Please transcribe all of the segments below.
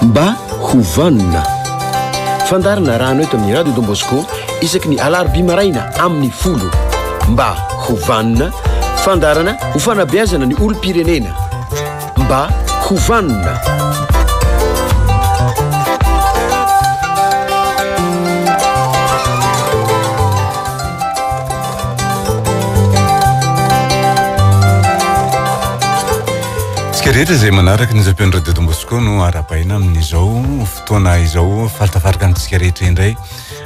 mba hovanona fandarana rano eto amin'ny radio Don Bosco isakin'ny Alarobia maraina amin'ny folo mba hovanona fandarana ho fanabeazana ny olom-pirenena mba hovanona. Rehetra izay manaraka ny zapion'ny radio Don Bosco no arapaina amin'izao fotoana izao falitafaraka antsika rehetra indray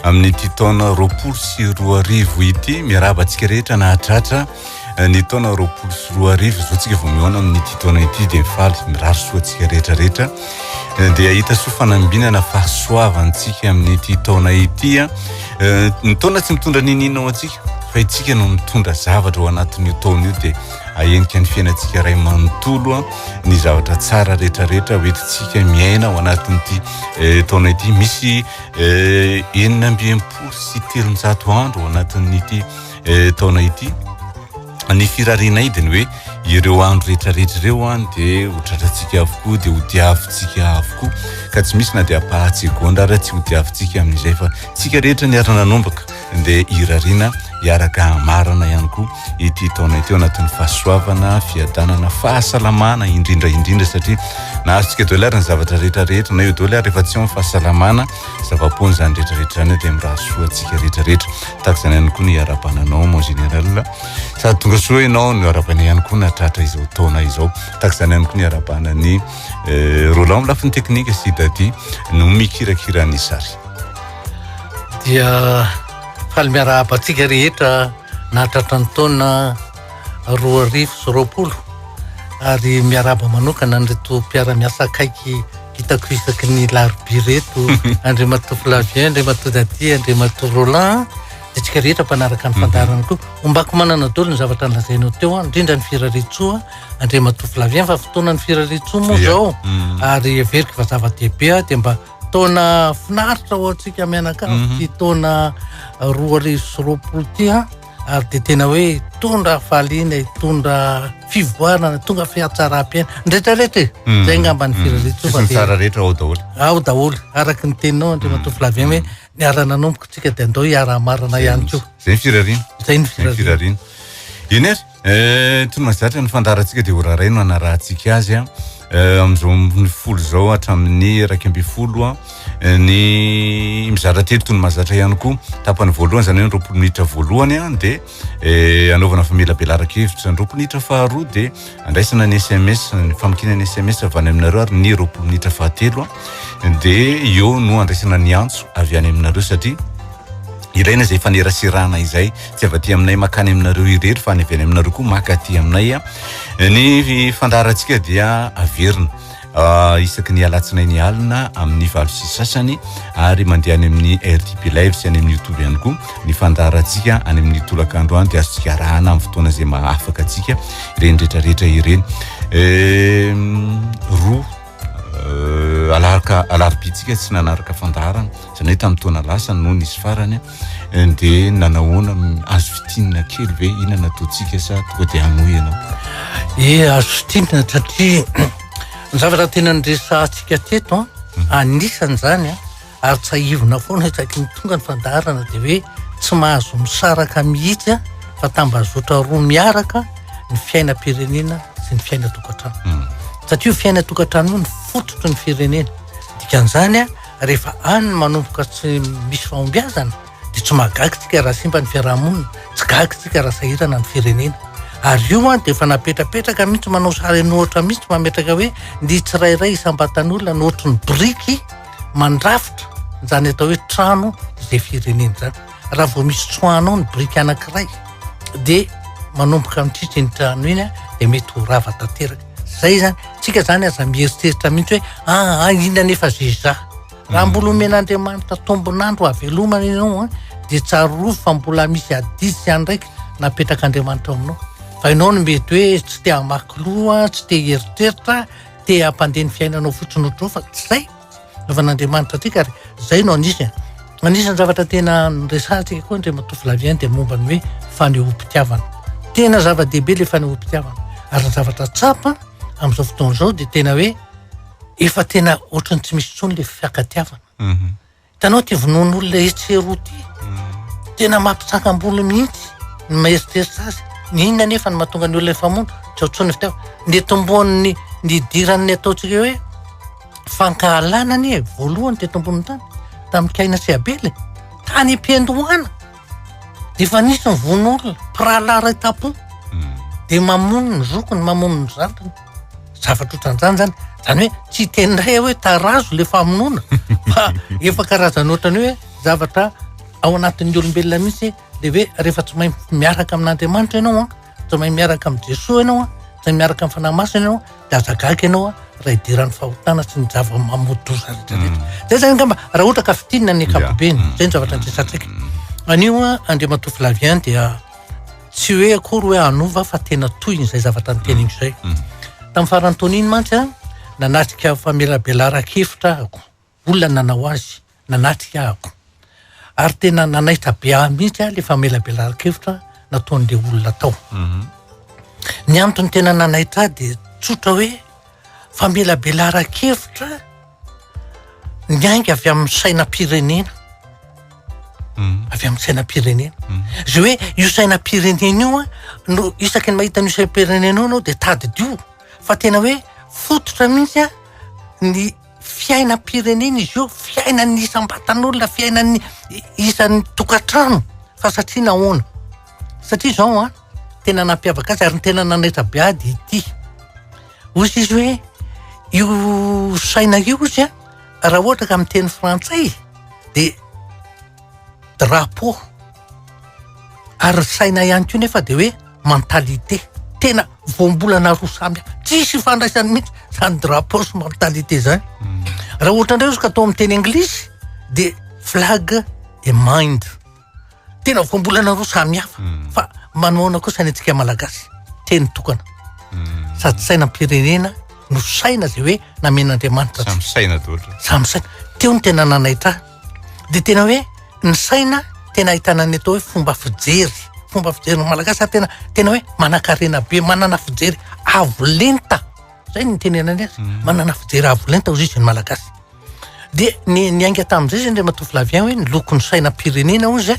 amin'ity taona 2024 ity miaraba antsika rehetra nahatratra ny taona 2024 zao tsika vao mihoana amin'ity taona ity dia mifaly mirary soa antsika rehetra dia hita soa fanambinana fahasoavantsika amin'ity taona ity ny taona tsy mitondra ninina antsika fa itsika no mitondra zavatra ao anatin'io taona io dia ahenika ny fiainantsika ray manontolo ny zavatra tsara rehetrarehetra hoentintsika miaina ao anatin'ity taona ity misy 973 andro ao anatin'ity taona ity ny firariana io dia ny hoe ireo andro rehetrarehetra ireo dia hotratratsika avokoa dia hodiavintsika avokoa ka tsy misy na dia apahatsegonda ary tsy hodiavintsika amin'izay fa tsika rehetra ny ara-nanomboka dia irariana iaraka marana ihany koa ity taona ity ao anatin'ny fahasoavana fiadanana fahasalamana indrindra satria nahazotsika dolary ny zavatra rehetrarehetra na io dolary efa tsy ao fahasalamana zava-pony zany rehetrarehetra zany dia mirahasoa antsika rehetrarehetra tahaka izany ihany koa ny ara-pananao mon général sady tonga soa ianao ny ara-pana ihany koa natratra izao taona izao tahaka izany ihany koa ny ara-pana ny Roland amin'ny lafiny teknika sy daty no mikirakira ny sary dia faly miarahaba antsika rehetra nahatratra ny taona 2020 ary miarahaba manokana nreto mpiara-miasa akaiky hitako isakin'ny Alarobia reto andriamato Flavien andriamato daty andriamato Roland dia tsika rehetra mpanaraka ny fandaharana koa ombako manana dolo ny zavatra nolazainao teo indrindra ny firaretsoa andriamato Flavien fa fotoana ny firaretsoa moa zao ary everika fa zava-dehibe dia mba taona finaritra ho antsika mianakavy ty taona 2020 ty ary dia tena hoe tondra fahaliana tondra fivoarana tonga fihatsaram-piaina ndretrarehetra zay ngamba ny firaretsoa rehetra ao daholo araky ny teninao andriamato Flavien hoe ny ara-nanomboka tsika dia andao iara-marana ihany koa zay firariana zay ny firariana iny ary tony mazatra ny fandaharantsika dia horaraino anarahantsika azy amin'izao ny folo zao hatramin'ny 20 ny mizara telo tony mazatra ihany koa tapany voalohany zany hoe 20 minitra voalohany dia anaovana famelabelaraka-hevitra ny 20 minitra faharoa dia andraisana ny SMS ny famokina ny SMS avy any aminareo ary ny 20 minitra fahatelo dia eo no andraisana ny antso avy any aminareo satria ilaina izay fanerasirana izay tsy avy aty aminay makany aminareo irery fa ny avy any aminareo koa maka aty aminay ny fandaharantsika dia averina isakin'ny alatsinainy alina amin'ny 6 sasany ary mandeha any amin'ny RTP live sy any amin'ny YouTube ihany koa ny fandaharantsika any amin'ny tolakandro any dia azotsika iarahana amin'ny fotoana izay mahafaka atsika ireny rehetrarehetra ireny Alarobia tsy nanaraka fandaharana zany hoe tamin'ny taona lasa no nisy farany dia nanahoana azo fitinina kely ve ina nataontsika sa tonga dia hanohy ianao azo fitinina satria ny zavatra tena nresantsika teto anisany zany ary tsy ahivona foana itsaky ny tonga ny fandaharana dia hoe tsy mahazo misaraka mihitsy fa tambazotra roa miaraka ny fiainam-pirenena sy ny fiaina-tokantrano satria io fiaina-tokantrano io ny fototry ny firenena dikan'izany rehefa any manomboka tsy misy fahombiazana dia tsy mahagaga tsika raha simba ny fiarahamonina tsy gaga tsika raha sahirana ny firenena ary io dia efa napetrapetraka mihitsy manao sary nohatra mihitsy mametraka hoe ny tsirairay isam-batan'olona nohatra ny biriky mandrafitra zany atao hoe trano izay firenena zany raha vao misy tsoanao ny biriky anankiray dia manomboka mitritra ny trano iny dia mety ho rava tanteraka zay zany tsika zany aza mieritreritra mihitsy hoe inona nefa zeza raha mbola omen'Andriamanitra tombonandro avelomana ianao dia tsarovy fa mbola misy adisy andraiky napetrak'Andriamanitra aminao fa ianao no mety hoe tsy te hamaky loha tsy te heritreritra te hampandeha ny fiainanao fotsiny ohatrao fa tsy zay novan'Andriamanitra aty ka ary zay no anisany zavatra tena niresantsika koa andriamato Flavien dia momba ny hoe fanehoam-pitiavana tena zava-dehibe le fanehoam-pitiavana ary ny zavatra tsapa amin'izao fotoana izao dia tena hoe efa tena ohatrany tsy misy tsony le fiakatiavana. Hitanao ty vonon'olona etseroa ty tena mampitsangam-bolo mihitsy ny maeritseritsy azy. Ny inona nefa ny mahatonga ny olona famono tsy ohatsony fitiava ny tombon'ny ny diran'ny ataontsika hoe fankahalanany e voalohany te tombony tany tamin'ny kaina sy abely tany am-piandohana de fa nisy ny von'olona pralary tapo de mamono ny zokony mamono ny zandriny zavatra ohatran'izany zany hoe tsy tendray hoe tarazo le famonoana fa efa karazana ohatrany hoe zavatra ao anatin'ny olombelona mihitsy de hoe rehefa tsy mahay miaraka amin'Andriamanitra ianao tsy mahay miaraka amin'ny Jesosy ianao tsy mahay miaraka amin'ny fanahy masina ianao de azagaga ianao raha idiran'ny fahotana sy ny zava-mamodoza rehetrarehetra. Zay zany ngamba raha ohatra ka fitinina ny ankapobeny zay ny zavatra andresantsika. Anio Andriamatoa Flavien dia tsy hoe akory hoe anova fa tena toyny zay zavatra nyteniny zay. Tamin'ny farany taona iny mantsy nanatrika famelabelara-kevitra ako, olona nanao azy nanatrika ako. Ary tena nanaitra be mihitsy le famelabelara-kevitra nataon'le olona tao. Ny antony tena nanaitra de tsotra hoe famelabelara-kevitra niainga avy amin'ny sainampirenena. Avy amin'ny sainampirenena. Zay hoe io sainampirenena io no isaky ny mahita ny sainampirenena io de tadidio fa tena hoe fototra mihitsy ny fiainam-pirenena izy io, fiainan'ny isam-batan'olona, fiainan'ny isan'ny tokantrano fa satria nahoana. Satria zao tena nampiavaka azy ary tena nanaitra be ady ity. Ozy izy hoe io saina io izy raha ohatra ka amin'ny teny frantsay de drapeau. Ary saina ihany koa nefa de hoe mentalité. Tena voambolana roa samy tsisy fandraisany mihitsy zany drapeau sy mentalité zany. Raha ohatra indray izy ka atao amin'ny teny anglisy de flag et mind. Tena voambolana roa samy hafa fa manoana kosa ny antsika malagasy teny tokana. Sady sainam-pirenena no saina zay hoe namen'Andriamanitra samy saina daholo. Samy saina. Teo ny tena nanaitra. De tena hoe ny saina tena ahitana ny atao hoe fomba fijery. Fomba fijery ny malagasy tena hoe manan-karena be, manana fijery avo lenta. Zay ny tenenany azy. Manana fijery avo lenta ozy izy ny malagasy. De ny ainga tamin'izay zay Andriamatoa Flavien hoe ny lokon'ny sainam-pirenena ozy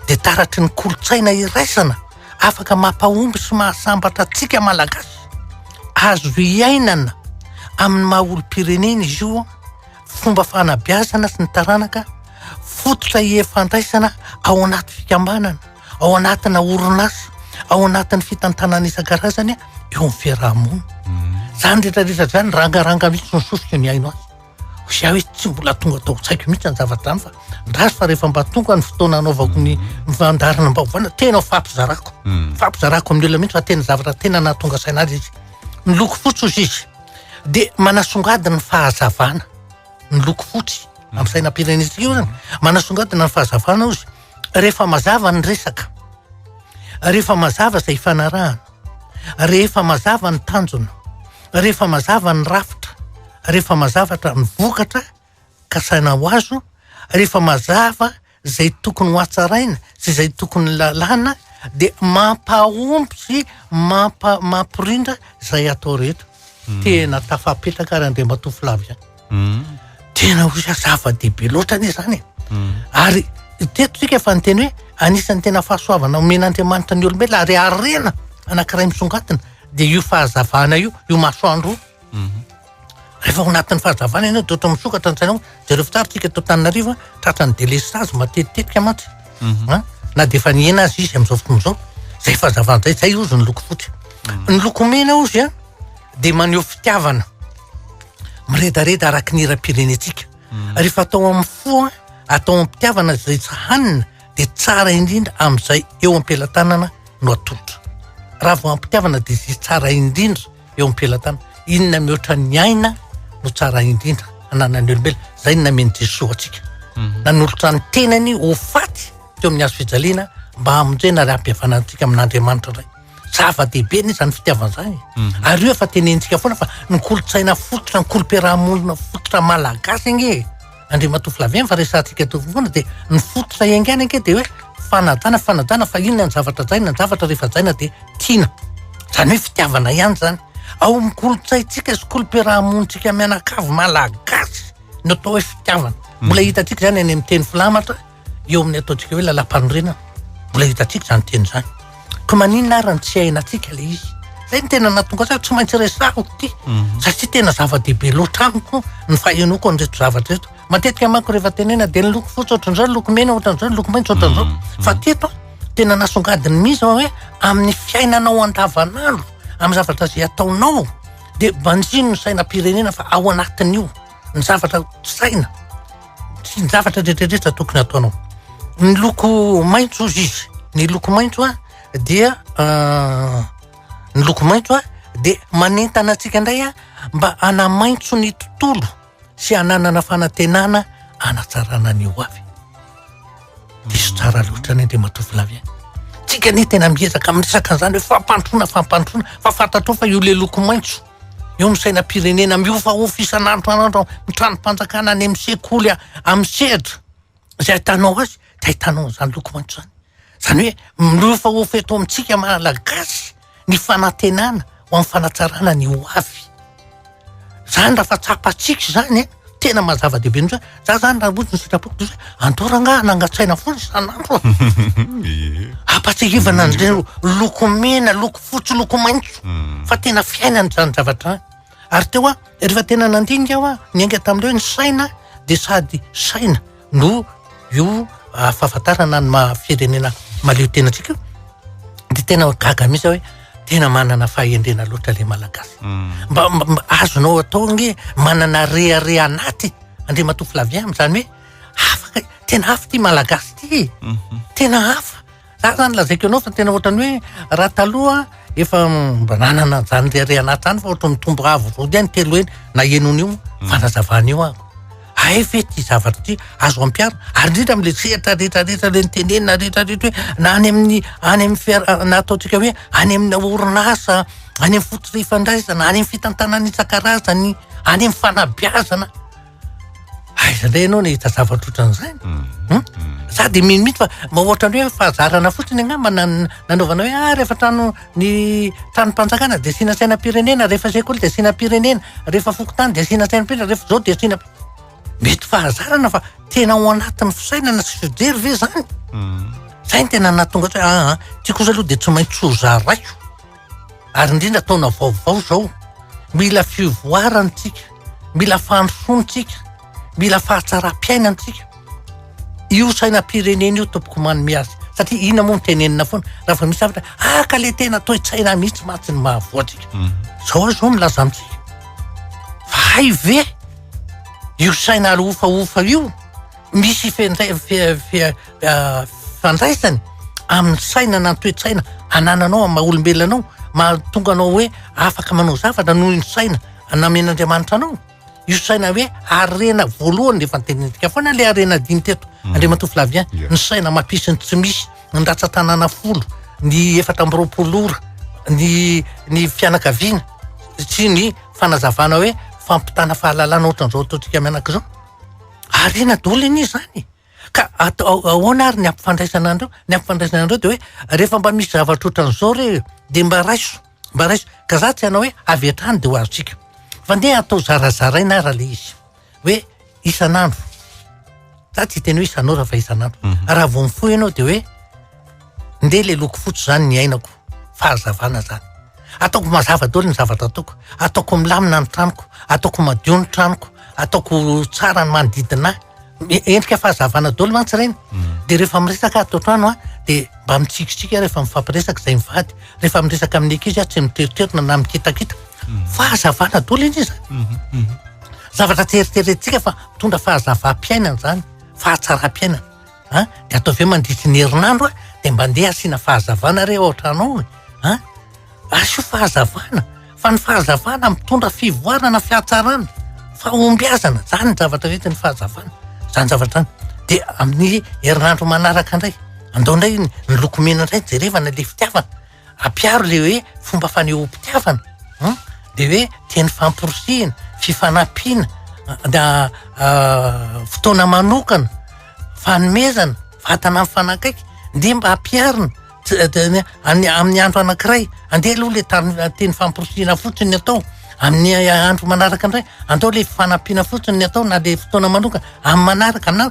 de taratry ny kolotsaina iraisana afaka mampahomby sy mahasambatra antsika malagasy. Azo iainana amin'ny maha-olo-pirenena izy io fomba fanabeazana sy ny taranaka fototra fandraisana ao anaty fikambanana, ao anatina orinasa, ao anatin'ny fitantanana isan-karazany eo amin'ny fiarahamonina. Zany rehetrarehetra zany rangaranga mihitsy nisosika ny aino azy. Zay hoe tsy mbola tonga tao tsaiko mihitsy ny zavatra zany fa ndraso fa rehefa mba tonga ny fotoana anaovako ny fandaharana mbaovana tena fampizarako. Fampizarako amin'ny olona mihitsy fa tena zavatra tena nahatonga sainazy izy. Ny loko fotsy ozy izy de manasongadina ny fahazavana. Ny loko fotsy amin'ny sainam-pirenena io zany manasongadina ny fahazavana ozy. Rehefa mazava ny resaka, rehefa mazava zay fanarahana, rehefa mazava ny tanjona, rehefa mazava ny rafitra, rehefa mazavatra ny vokatra ka saina ho azo, rehefa mazava zay tokony ho hatsaraina sy zay tokony lalàna de mampahompy sy mampirindra zay atao rehetra. Tena tafapetraka ary Andriamatoa Flavien. Tena ozy zava-dehibe loatra anie zany. Ary teto tsika efa nyteny hoe anisan'ny tena fahasoavana omen'Andriamanitra ny olombelona ary arena anankiray misongadina de io fahazavana io masoandro. Rehefa ao anatin'ny fahazavana ianao de ohatra misokatra ny sainao jereo fitsara tsika eto Antananarivo tratran'ny délestage matetitetika mantsy. Na de efa niena azy izy amin'izao fotoana izao. Zay fahazavana zay ozy ny loko fotsy. Ny loko mena ozy de maneho fitiavana miredareda araky ny hiram-pirenentsika. Rehefa atao amin'ny fo atao amin'ny mpitiavana zay tsy hanina de tsara indrindra amin'izay eo am-pelantanana no atolotra. Raha vao ampitiavana de zay tsara indrindra eo am-pelantanana. Inona mihoatra ny aina no tsara indrindra ananan'ny olombelona. Zay ny namen'i Jesosy atsika. Nanolotra ny tenany ho faty teo amin'ny hazo fijaliana mba hamonjena ry ampihavanantsika amin'Andriamanitra ray. Zava-dehibe ny zany fitiavana zany. Ary io efa tenentsika foana fa ny kolotsaina fototra, ny kolom-piarahamonina fototra malagasy inge. Andriamatoa Flavien fa resantsika eto foana de ny fototra iaingana inge de hoe fanadana fa inona ny zavatra zaina, ny zavatra rehefa zaina de tiana. Zany hoe fitiavana ihany zany. ao mikolotsaitsika sy kolom-piarahamonitsika mianakavy malagasy no atao hoe fitiavana mbola hitatsika zany any miteny filamatra eo amin'ny ataontsika hoe lalam-panorenana mbola hitatsika zany teny zany ko maninona arany tsy hainatsika le izy zay ny tena natonga sa tsy maintsy resako ty satria tena zava-dehibe loatra amiko ny fahenoko an'reto zavatra reto matetika manko rehefa tenena de ny loko fotsy ohatran'izao loko mena ohatran'izao loko maitso ohatran'izao fa teto tena nasongadiny mihitsy hoe amin'ny fiainanao andavanandro amin'ny zavatra zay ataonao de banjino ny sainam-pirenena fa ao anatin'io ny zavatra saina sy ny zavatra rehetrarehetra tokony ataonao ny loko maitso izy ny loko maitso dia ny loko maitso de manentana atsika indray mba anamaitso ny tontolo sy ananana fanantenana anatsarana ny ho avy diso tsara loatra ny andriamatoa Flavien tsika ny tena miezaka amin'ny resaka an'izany hoe fampandrona fa fantatro fa io le loko maitso eo ny sainam-pirenena miofaofo isan'andro mitranam-panjakana any amin'ny sekoly amin'ny sehatra zay ahitanao azy de ahitanao zany loko maitso zany hoe miofaofo eto amintsika malagasy ny fanantenana ho amin'ny fanatsarana ny ho avy zany raha fa tsapatsika zany tena mazava-dehibe nitsy za zany raha ohatsy ny sitrapoko hoe andoranga nangatsaina foana isan'andro apatsihivana an'ireo loko mena loko fotsy loko maitso fa tena fiainany zany zavatra ary teo rehefa tena nandinika aho nianga tamindreo ny saina de sady saina no io fahafantarana ny mahafirenena maleo tena atsika de tena gaga misy hoe tena manana fahendrena loatra le malagasy mba azonao atao nge manana rehare anaty andriamatoa Flavien zany hoe afaka tena hafa ty malagasy ty tena hafa za zany lazaiko anao fa tena ohatrany hoe raha taloha efa mba nanana zany rehare anaty zany fa ohatra mitombo avo rody any telo eny na enon'io fanazavana io ako ay ve ty zavatra ty azo ampiara ary indrindra am'le sehatra rehetrarehetra le nitenenina rehetrarehetra hoe na any amin'ny fiara na ataontsika hoe any amin'ny orinasa any amin'ny fototra ifandraisana any amin'ny fitantanana isan-karazany any amin'ny fanabeazana ay zandray ianao ny hita zavatra ohatran'izany sady minimity fa ohatrany hoe fahazarana fotsiny angamba nanaovana hoe rehefa trano ny tranom-panjakana de sina sainam-pirenena rehefa sekoly de sainam-pirenena rehefa fokotany de sina sainam-pirenena rehefa zao de sina mety fahazarana fa tena ao anatin'ny fisainana sy fijery ve zany zay ny tena natonga hoe ty kosa aloha de tsy maintsy hozaraiko ary indrindra ataona vaovao zao mila fivoarantsika mila fandrosontsika mila fahatsara-piainantsika io sainam-pirenena io tompoko manome azy satria ina moa mitenenina foana raha fa misy zavatra ka le tena toe-tsaina mihitsy matsy ny mahavoatsika zao zao milaza amitsika fa hay ve io saina alofaofa io misy fandraisany amin'ny saina na toe-tsaina anananao amin'ny maha-olombelonanao mahatonga anao hoe afaka manao zavatra noho ny saina namen'Andriamanitra anao io saina hoe arena voalohany le fantenetika foana le arena dimy teto andriamatoa Flavien ny saina mampisy ny tsy misy ny ratsan-tanàna folo ny 4 ora ny fianakaviana sy ny fanazavana hoe fampitana fahalalana ohatran'izao ataontsika mianak'izao arena dolo iny zany ka ahoana ary ny ampifandraisana andreo de hoe rehefa mba misy zavatra ohatran'izao re de mba raiso ka za tsy hanao hoe avy hatrany de ho azontsika fa ndeha atao zarazaraina raha le izy hoe isan'andro za tsy teny hoe isan'ora fa isan'andro raha vo mifoy ianao de hoe ndeha le loko fotsy zany ny ainako fahazavana zany ataoko mazava daholo ny zavatra ataoko milamina ny tranoko ataoko madio ny tranoko ataoko tsara ny manodidina endrika fahazavana daholo mantsy reny de rehefa miresaka ato trano de mba mitsikitsika rehefa mifampiresaka zay mivady rehefa miresaka amin'ny ankizy tsy miteriterina na mikitakita fahazavana daholo iny izy zavatra teriteretintsika fa mitondra fahazava-piainana zany fahatsara-piainana de atao ve mandritry ny herinandro de mba ndeha asiana fahazavana re ohatranao asio fahazavana fa ny fahazavana mitondra fivoarana fihatsarana fahombiazana zany ny zavatra retiny fahazavana zany zavatra zany de amin'ny herinandro manaraka indray andao indray ny lokomena indray jerevana le fitiavana ampiaro le hoe fomba fanehoam-pitiavana de hoe teny famporosihana fifanampiana da fotoana manokana fanomezana vatana amin'ny fanakaiky de mba ampiarina amin'ny andro anankiray andeha aloha le teny famporosiana fotsiny atao amin'ny andro manaraka ndray andao le fanampiana fotsiny ny atao na le fotoana manoka amin'ny manaraka na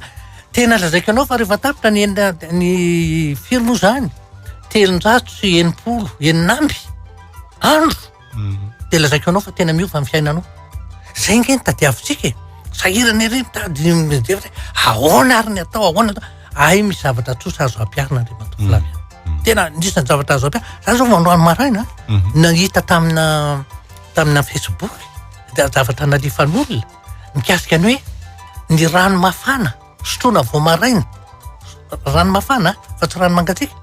tena lazaiko anao fa rehefa tapitra ny firmo zany 380 andro de lazaiko anao fa tena miova amin'ny fiainanao zay nge ny tadiavintsika sahirana ery ahoana ary ny atao ahoana ay misy zavatra tsotra azo ampiarina Andriamanitra Flavien tena nisany zavatra azo ampiarina za zao mandroany maraina nahita tamina Facebook da zavatra nalifan'olona mikasika ny hoe ny rano mafana sotroina vao maraina rano mafana fa tsy rano mangatsiaka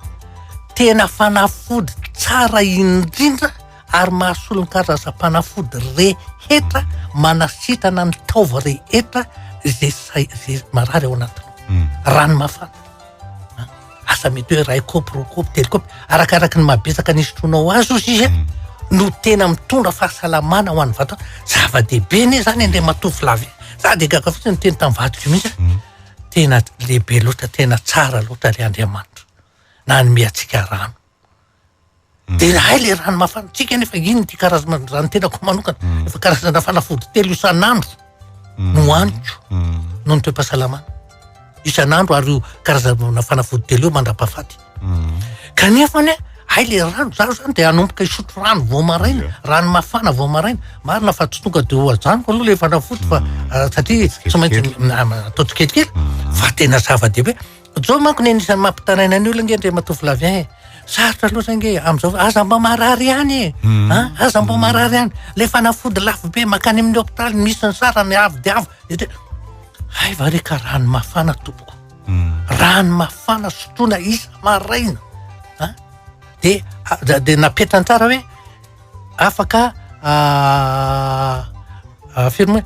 tena fanafody tsara indrindra ary mahasolo ny karazam-panafody rehetra manasitana ny taova rehetra zay marary ao anatiny rano mafana asa mety hoe ray kopy roa kopy telo kopy arakaraka ny mabetsaka ny sotroinao azy ozy izy no tena mitondra fahasalamana ho an'ny vatana zava-dehibe ne zany Andriamanitra Flavien za de gaga fotsiny teny tamin'ny vadiko mihitsy tena lehibe loatra tena tsara loatra le Andriamanitra na ny miatsika rano de hay le rano mafana tsika nefa iny ty karazana rano tenako manokana efa karazana fanafody telo isan'andro no aniko no ny toe-pahasalamana isan'andro ary io karazana fanafody telo io mandra-pahafaty kanefa ne hay le rano zaho zany de anomboka isotro rano vao maraina rano mafana vao maraina marina fa tsy tonga de ho ajanoko aloha le fanafody fa satria tsy maintsy atao tsikelikely fa tena zava-dehibe zao manko ny anisan'ny mampitaraina ny olona nge Andriamanitra Flavien sarotra loatra nge am'izao aza mba marary ihany aza mba marary ihany le fanafody lafo be makany amin'ny hôpitaly misy ny sarany avo de avo hay vareka rano mafana tompoko rano mafana sotroina isa maraina de napetrany tsara hoe afaka firme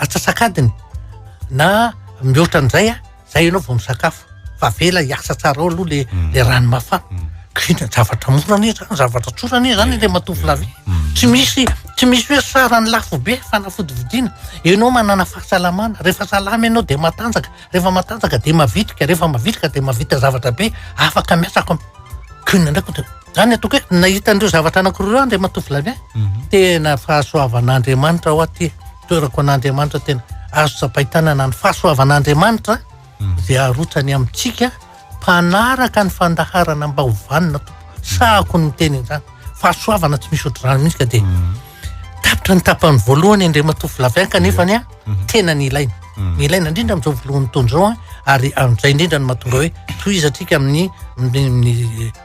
atsasakadiny na mihoatra an'izay zay ianao vao misakafo fa vela hiasa tsara ao aloha le rano mafana kina zavatra morany zany zavatra tsorany zany le Andriamanitra Flavien tsy misy hoe sarany lafo be fanafody vidiana ianao manana fahasalamana rehefa salama ianao de matanjaka rehefa matanjaka de mavitrika rehefa mavitrika de mavita zavatra be afaka miasako kina ndraiky zany atoko hoe nahita andreo zavatra anankiroa Andriamanitra Flavien tena fahasoavan'Andriamanitra ao aty toerako an'Andriamanitra tena azo sapaitana na ny fahasoavan'Andriamanitra zay arotsany amintsika mpanaraka ny fandaharana mba hovanina tompo sahako ny miteny zany fahasoavana tsy misy ohatry rano mihitsy ka de tapitra ny tapany voalohany Andriamanitra Flavien kanefa ny tena ny ilaina indrindra am'izao voalohany taona zao ary am'izay indrindra ny mahatonga hoe tohizatsika amin'ny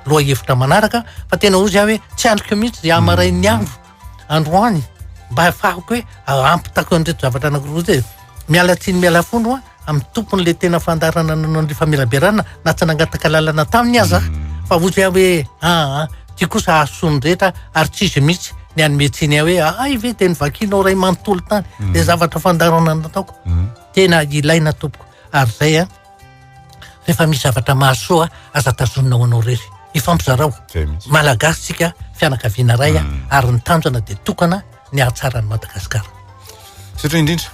loha hevitra manaraka fa tena ozy aho hoe tsy androko mihitsy de amarain'ny androany mba ahafahako hoe ampitako an'reto zavatra anankiroa zay mialatsiny miala fondro amin'ny tompony le tena fandarana nanao ny famelaberana na tsy nangataka lalana taminy aza fa ozy aho hoe ty kosa ahasony rehetra ary tsisy mihitsy ny anometsiny aho hoe ay ve teny vakinao ray manontolo tany le zavatra fandarana nataoko tena ilaina tompoko ary zay rehefa misy zavatra mahasoa aza tazonina ho anao rery ifampizarao malagasy tsika fianakaviana ray ary ny tanjona de tokana ny ahatsarany Madagasikara satria indrindra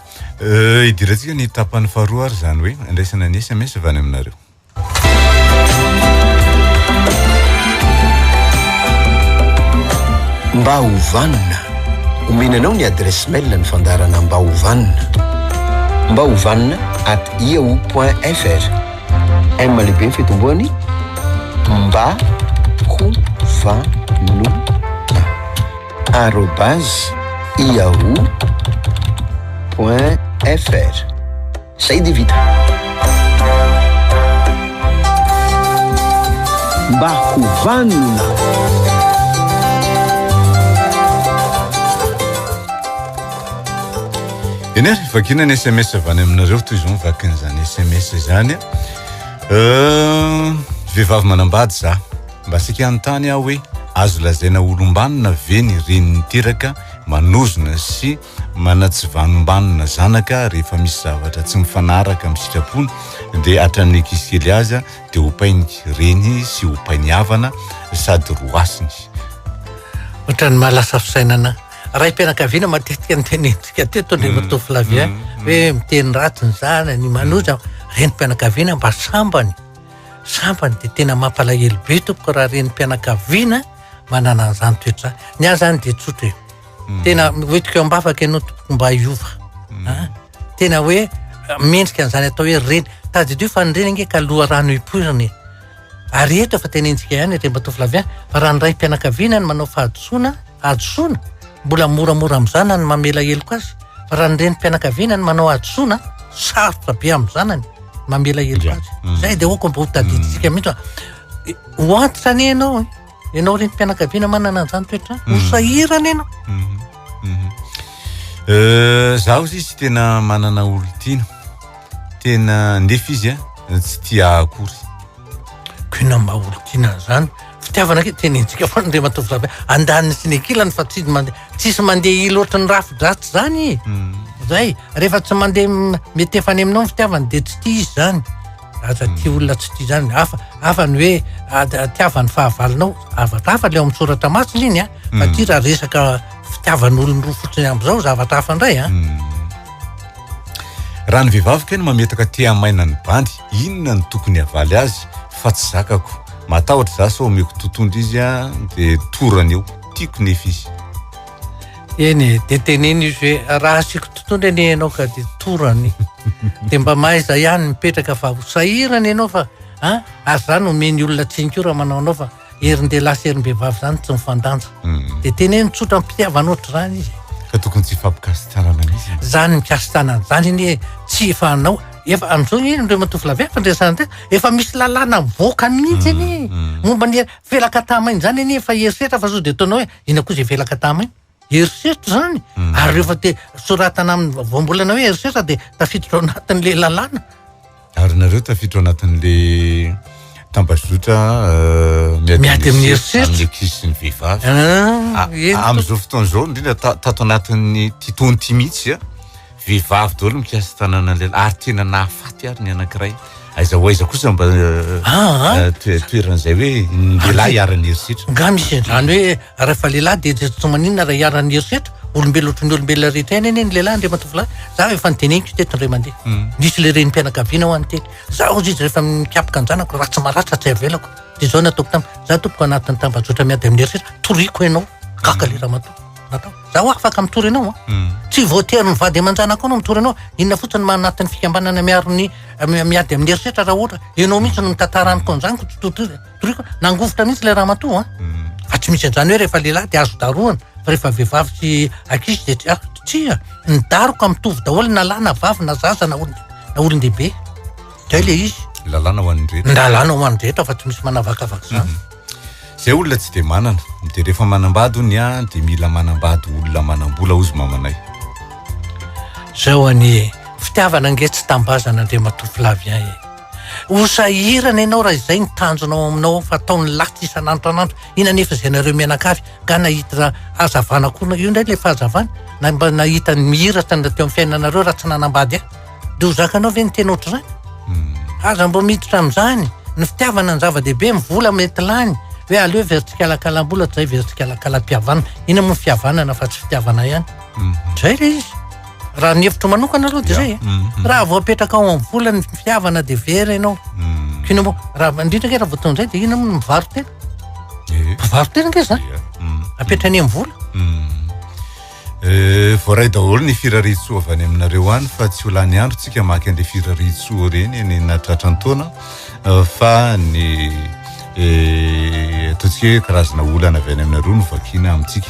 idiratsika ny tapany faharoa ary zany hoe andraisana ny SMS avany aminareo mba hovanina omenanao ny adresse mail ny fandarana mba hovanina @yahoo.fr lehibe fitombony mba hovanina @yahoo.fr zay de vita mba hovanina eny ary vakina ny SMS avany aminareo toy izao mivaky n'izany SMS zany vehivavy manambady za mba sika anontany aho hoe azo lazaina olombanina ve ny reniny teraka manozona sy manatsivanombanina zanaka rehefa misy zavatra tsy mifanaraka amin'ny sitrapony de hatramin'ny ankizy kely azy de hopainy reny sy hopainy havana sady roasiny ohatrany mahalasa fisainana ray mpianakaviana matetika ny tenentsika teto Andriamanitra Flavien hoe miteny ratsy ny zanany manoza reny mpianakaviana mba sambany sampany de tena mampalahelo be tompoko raha reny mpianakaviana manana an'izany toetra. Ny azy zany de tsotra e. Tena hoetiko ambafaka ianao tompoko mba hiova. Tena hoe mendrika an'izany atao hoe reny tadidio fa ny reny nge ka loha rano ipoirany. Ary eto efa tenentsika ihany Rembato Flavien fa raha ny ray mpianakaviana ny manao fahadisoana mbola moramora amin'ny zanany mamela heloko azy. Fa raha ny reny mpianakaviana ny manao hadisoana sarotra be amin'ny zanany mamela heloko azy. Zay de hoko mba ho tadiditsika mihitsy ho antitra ny ianao ianao reny mpianakaviana manana an'izany toetra ho sahirana ianao. Zaho izy tena manana olo-tiana tena nefa izy tsy tia akory. Kina mba olo-tiana zany fitiavana ke tenentsika fa ndre matovy andaniny sy ny akilany fa tsisy mandeha loatra ny rafidratsy zany. Zay rehefa tsy mandeha metefany aminao ny fitiavany de tsy tia izy zany. Aza tia olona tsy tia zany hafa ny hoe tiavany fahavalinao hafa le amin'ny soratra masina iny fa tia raha resaka fitiavan'olony roa fotsiny amin'izao zavatra hafa indray raha ny vehivavy keny mametaka tia maina ny bandy inona ny tokony havaly azy fa tsy zakako matahotra za so omeko totondo izy de torany eo tiako nefa izy. Eny de teneny izy hoe raha asiko totondo eny ianao ka de torany de mba mahaiza ihany mipetraka fa ho sahirana ianao fa azy zany omeny olona tsinko raha manao anao fa herin-dehilahy sy herim-behivavy zany tsy mifandanja. De teneny tsotra mpitiavana oatra zany izy. Ka tokony tsy fampikasitanana izy. Zany mikasitanana zany iny tsy efa anao efa am'izao iny ndre matoflavia fandresana te efa misy lalàna mivoaka mihitsy iny momba ny velaka tamainy zany iny efa herisetra fa so de ataonao hoe ina koa zay velaka tamainy herisetra zany ary rehefa te soratana amin'ny voambolana hoe herisetra de tafiditra ao anatin'le lalàna. Ary nareo tafiditra ao anatin'le tambazotra miady amin'ny herisetra amin'ny ankizy sy ny vehivavy am'izao fotoana zao indrindra tato anatin'ny titony ty mihitsy vehivavy daholo mikasy tanana lehilahy ary tena nahafaty ary ny anankiray aiza ho aiza kosa mba toeran'izay hoe ny lehilahy hiarany herisetra. Nga misy zany hoe rehefa lehilahy de tsy maninona raha hiarany herisetra olombelo ohatran'ny olombelona rehetra eny eny lehilahy ndre matovolahy za efa niteneniko teto ndray mandeha nisy le reny mpianakaviana ho anteny za ozy izy rehefa mikapaka ny zanako raha tsy maratra tsy avelako de zao nataoko tamy za tompoko anatin'ny tambazotra miady amin'ny herisetra toriko ianao kaka le raha matao natao za ho afaka mitory ianao tsy voatery ny vady aman-janako anao mitory ianao inona fotsiny manatin'ny fikambanana miarony miady amin'ny herisetra raha ohatra ianao mihitsy no mitantaraniko an'izaniko toriko nangofotra mihitsy le raha matao fa tsy misy an'izany hoe rehefa lehilahy de azo daroana fa rehefa vehivavy sy ankizy de tsia ny daroka mitovy daholo na lahy na vavy na zaza na olon-dehibe zay le izy lalàna ho an'ny rehetra lalàna ho an'ny rehetra fa tsy misy manavakavaka zany. Zay olona tsy de manana de rehefa manambady ony de mila manambady olona manambola ozy mamanay. Zao any fitiavana nge tsy tambazana andre matoflavien ho sahirana ianao raha izay ny tanjonao aminao fa ataony latsy isan'andro ina nefa zay nareo mianakavy ka nahita hazavana koa io ndray le fahazavana na mba nahita mihiratra teo amin'ny fiainanareo raha tsy nanambady de ho zakanao ve ny tena oatra zany aza mbo miditra amin'izany ny fitiavana ny zava-dehibe mivola mety lany hoe aleo veritsikalakalam-bola zay veritsikalakalam-pihavanana ina moa fihavanana fa tsy fitiavana ihany zay le izy raha ny hevitro manokana aloha de zay raha vao apetraka ao amin'ny vola ny fihavana de vera ianao kina moa raha indrindra ke raha voataon'izay de ina moa mivarotena mivarotena nge zany apetrany amin'ny vola voaray daholo ny firaritsoa avy any aminareo any fa tsy ho lany andro tsika maky an'le firaritsoa reny ny natratra ny taona fa ny ataontsika hoe karazana olana avy any aminareo no vakina amintsika.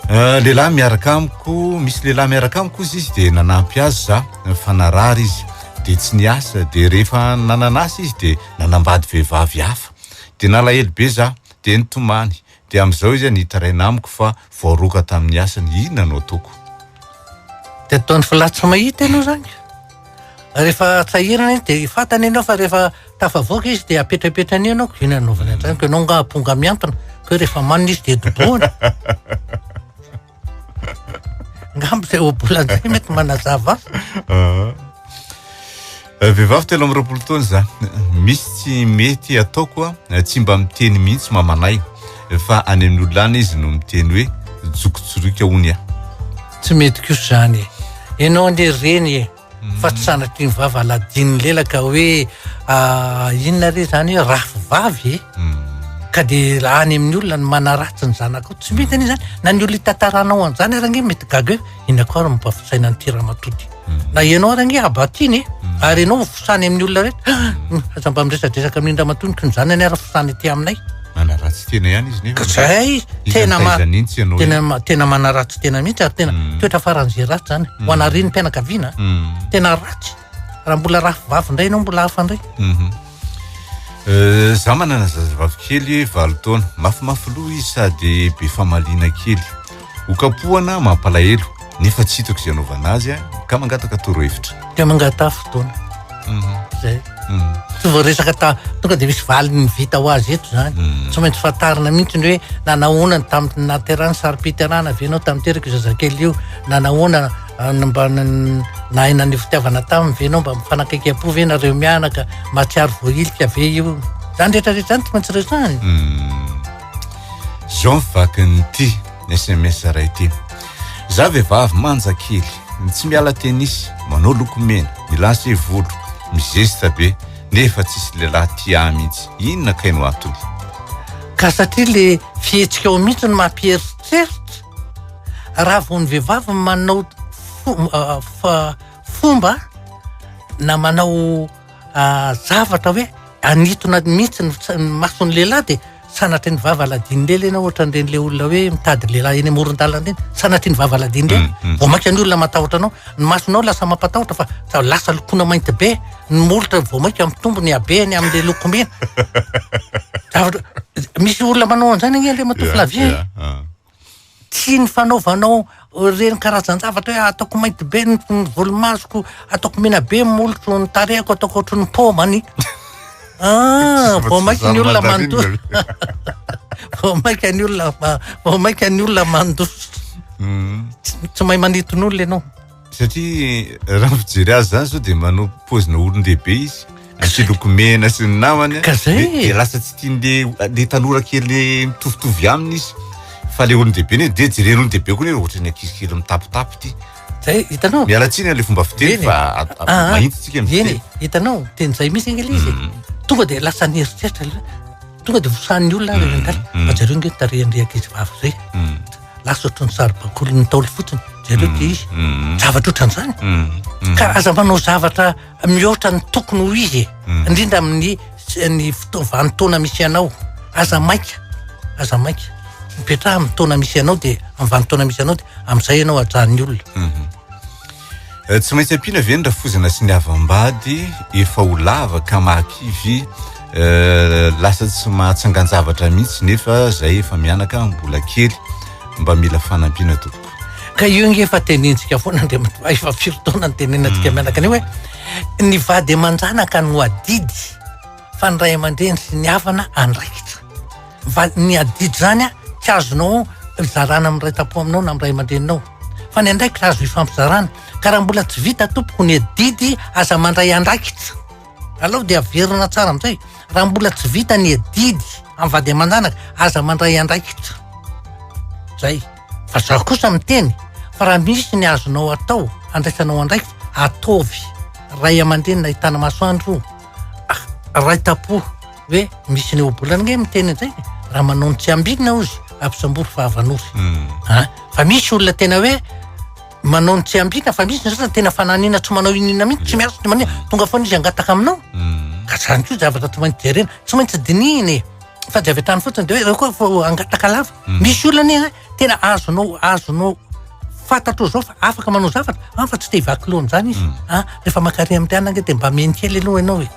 Lehilahy miaraka amiko misy lehilahy miaraka amiko izy de nanampy azy za fanarary izy de tsy niasa de rehefa nananasa izy de nanambady vehivavy hafa de nalahelo be za de nitomany de am'izao izy nitaraina amiko fa voaroka tamin'ny asany inona no ataoko de ataony filatsa mahita ianao zany rehefa tsahirana izy de fatany ianao fa rehefa tafavoaka izy de apetrapetrany ianao ina naovany an'izany ko ianao nga aponga miantona ko rehefa manina izy de doboana ngambo zay obolan'izay mety manazava vehivavy telo amby roapolo taona za misy tsy mety ataoko tsy mba miteny mihitsy mamanay fa any amin'ny olona izy no miteny hoe jokotsoroka ony tsy mety kosa zany ianao ande reny fa tsy sanatry ny vava aladiny lela ka hoe inona re zany hoe rafivavy ka de any amin'ny olona ny manaratsy ny zanaka tsy mety any zany na ny olona tantaranao an'izany arange mety gaga hoe ina koa ary mampafisaina ny tiramatody na ianao arange abatiny ary ianao fosany amin'ny olona rehetra aza mba miresadresaka amin'ny ramatony ny zanany ara fosany ty aminay manaratsy tena ihany izy nefa zay tena manaratsy tena mihitsy ary tena toetra faran'zay ratsy zany ho anariny mpianakaviana tena ratsy raha mbola rafivavy indray ianao mbola hafa indray za manana zazavavy kely 8 taona mafimafy loha izy sady be famaliana kely okapohana mampalahelo nefa tsy hitako izay anaovana azy ka mangataka torohevitra de mangata fotoana zay tsy voaresaka tonga de misy valiny vita ho azy eto zany tsy maintsy fatarina mihitsy ny hoe nanahoana tamin'ny naterana sary-piterana avenao tamiteraka zazakely io nanahoana mba naina ny fitiavana taminy venao mba mifanakaiky-po ve nareo mianaka matsiaro voailika ve io zany rehetrarehetra zany tsy maintsy resany Jean vakiny ty SMS ray ty za vehivavy manja kely tsy miala tenisy manao lokomena milasy volo mizesta be nefa tsisy lehilahy tia mihitsy inona kaino atony ka satria le fihetsika ao mihitsy ny mampieritreritra raha vao ny vehivavy manao fomba na manao zavatra hoe anitona mihitsy ny mason'ny lehilahy de sanatry ny vavaladiny lely ianao ohatra n'ireny olona hoe mitady lehilahy eny amoron-dalana reny sanatry ny vavaladiny lely vao mainka ny olona matahotra anao ny masonao lasa mampatahotra fa lasa lokona mainty be ny molotra vao mainka mitombo ny abeny amin'le lokomena misy olona manao an'izany ange le mato Flavien tsy ny fanaovanao reny karazan-javatra hoe ataoko mainty be ny volomasoko ataoko mena be molotro ny tarehako ataoko ohatry ny pomany vao mainka ny olona mandoso vao mainka ny olona mandoso tsy mahay maniton'olona ianao satria raha fijery azy zany zao de manao pozina olon-dehibe izy sy lokomena sy ny namany de lasa tsy tian'le tanora kely mitovitovy aminy izy fa le olon-dehibe ny de jereny olon-dehibe koa ny ohatra ny ankizy kely mitapitapy ty zay hitanao mialatsiny le fomba fiteny fa mahitsitsika eny hitanao ten'izay misy angely izy tonga de lasa nieritreritra tonga de vosan'ny olona rendaly fa zareo nge tarehan're ankizy vavy zay lasa ohatry ny sary-bakolo ny taoly fotsiny zareo de izy zavatra ohatran'izany ka aza manao zavatra mihoatra ny tokony ho izy indrindra amin'ny vanitaona misy anao aza maika mipetraha amin'ny taona misy anao de amin'ny vanitaona misy anao de amin'izay ianao ajan'ny olona tsy maintsy ampiana ve ny rafozana sy ny avam-bady efa ho lava ka mahakivy lasa tsy mahatsangan-javatra mihitsy nefa zay efa mianaka mbola kely mba mila fanampiana tompoko ka io nge efa tenentsika foana andriamanitra efa 5 taona ny tenenantsika mianaka any hoe ny vady aman-janaka no adidy fa ny ray aman-dreny sy ny havana andraikitra ny adidy zany tsy azonao zarana amin'ny ray tapo aminao na amin'ny ray aman-dreninao fa ny andraikitra azo ifampizarana ka raha mbola tsy vita tompoko ny adidy aza mandray andraikitra alao de averina tsara amin'izay raha mbola tsy vita ny adidy amin'ny vady aman-janaka aza mandray andraikitra zay fa za kosa miteny fa raha misy ny azonao atao andraisanao andraikitra ataovy ray aman-dreny nahitana masoandro ray tapo hoe misy ny obolana nge miteny an'izay raha manao ny tsy ambinina ozy ampisambory fa avanory fa misy olona tena hoe manao ny tsy ambina fa misy ny tena fananina tsy manao inina mihitsy tsy miasa tsy manina tonga foana izy angataka aminao ka zany koa zavatra tsy maintsy jerena tsy maintsy dininy fa de avy atrany fotsiny de hoe reo koa fa angataka lava misy olona ny tena azonao fantatro zao fa afaka manao zavatra fa tsy te hivaky lohany zany izy rehefa makare amin'ny tianange de mba meny kely aloha ianao hoe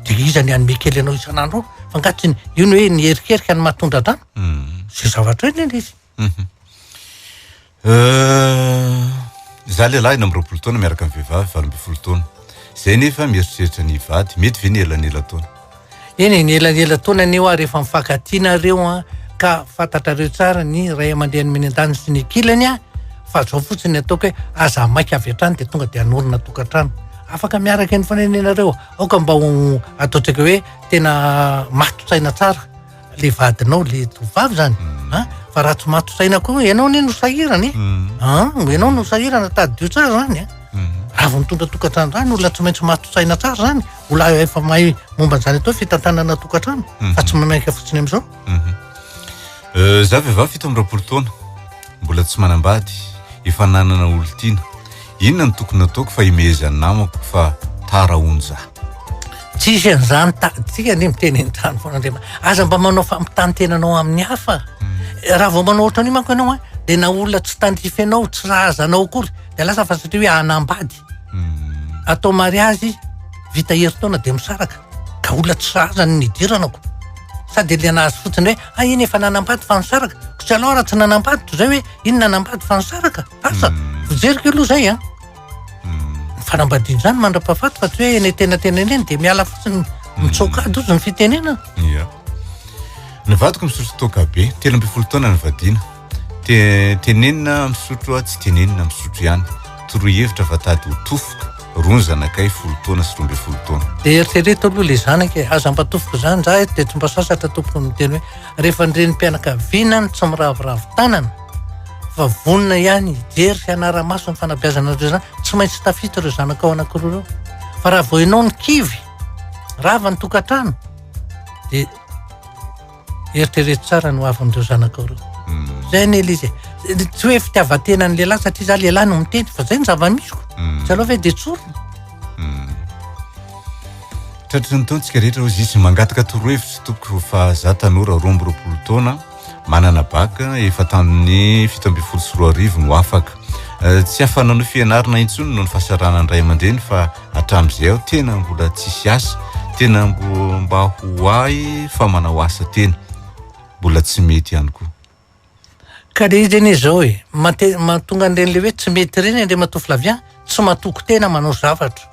de iza ny anome kely ianao isan'andro fa angatiny io ny hoe ny herikerika ny mahatondra drano zay zavatra hoe lena izy za lehilahy ina am'roapolo taona miaraka amin'ny vehivavy 20 taona zay nefa mieritreritra ny vady mety ve ny elanela taona eny ny elanela taona ny hoa rehefa mifankatinareo ka fantatrareo tsara ny ray aman-dreny menendany sy ny akilany fa zao fotsiny ataoko hoe aza maika avy atrany de tonga de anorina tokantrano afaka miaraka ny fanenenareo aoka mba ataotsika hoe tena matotsaina tsara le vadinao le tovavy zany fa raha tsy matotsaina koa ianao ne no sahirany ianao no sahirana tady dio tsara zany raha vao mitondra tokantrano zany olona tsy maintsy matotsaina tsara zany olona efa mahay momba zany atao fitantanana tokantrano fa tsy mamaika fotsiny am'izao. Za vehivavy 17 taona mbola tsy manambady efa nanana olontiana inona ny tokony ataoko fa imezany namako fa tara onja tsisy an'izany tsika ny miteny an-trano foana andrema aza mba manao fampitantenanao amin'ny hafa raha vao manao ohatran'io manko ianao dia na olona tsy tandrify anao tsy razanao akory dia lasa fa satria hoe anambady atao mariazy vita herintaona dia misaraka ka olona tsy razany nidiranako sady liana azy fotsiny hoe iny efa nanambady fa nisaraka tsy aloha raha tsy nanambady toy zay hoe iny nanambady fa nisaraka asa vojeriko aloha zay fanambadiany zany mandra-pahafaty fa tsy hoe eny tena-teneneny dia miala fotsiny mitsaokady ozy ny fitenena. Nivadiko misotro toaka be 13 taona nivadiana tenenina misotro tsy tenenina misotro ihany toroy hevitra fa tady ho tofoka rony zanakay 10 taona sy 12 taona dia eritrereto aloha le zanaka aza mbatofoko zany za dia tsy mba sasatra tompoko miteny hoe rehefa ndreny mpianakaviana tsy miravoravo tanana fa vonina ihany jery fianara-maso ny fanabeazana reo zany tsy maintsy tafita reo zanakao anankiroa reo fa raha vao ianao ny kivy rava ny tokantrano dia eritrereto tsara no avin'ireo zanakao reo zay ny elizy tsy hoe fitiavatena ny lehilahy satria za lehilahy no miteny fa zay ny zava-misiko tsy aloha ve dia tsorona tratry ny taontsika rehetra ozy izy mangataka torohevitra tompoko fa za tanora 12 taona manana baka efa tamin'ny 17 no afaka tsy hafanano fianarana intsony no ny fahasarana ny ray aman-dreny fa hatramin'izay aho tena mbola tsisy asa tena mba ho ahy fa manao asa tena mbola tsy mety ihany koa ka le izy eny izao mahatonga an'ireny le hoe tsy mety ireny andre matao Flavien tsy matoko tena manao zavatra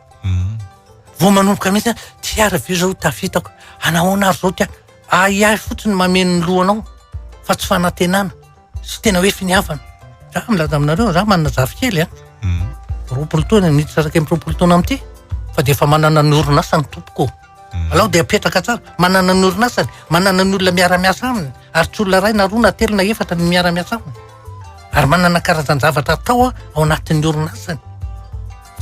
vao manomboka mihitsy tiara ve zao tafitako anahoana ary zao tia iahy fotsiny mameno ny lohanao fa tsy fanantenana sy tena hoe finiavana za milaza aminareo za manana zafikely 20 taona nitsaraka 20 taona amity fa dia efa manana ny orinasa ny tompoko alao dia apetraka tsara manana ny orinasany manana ny olona miara-miasa aminy ary tsy olona ray na roa na telo na efatra ny miara-miasa aminy ary manana karazany zavatra atao ao anatin'ny orinasany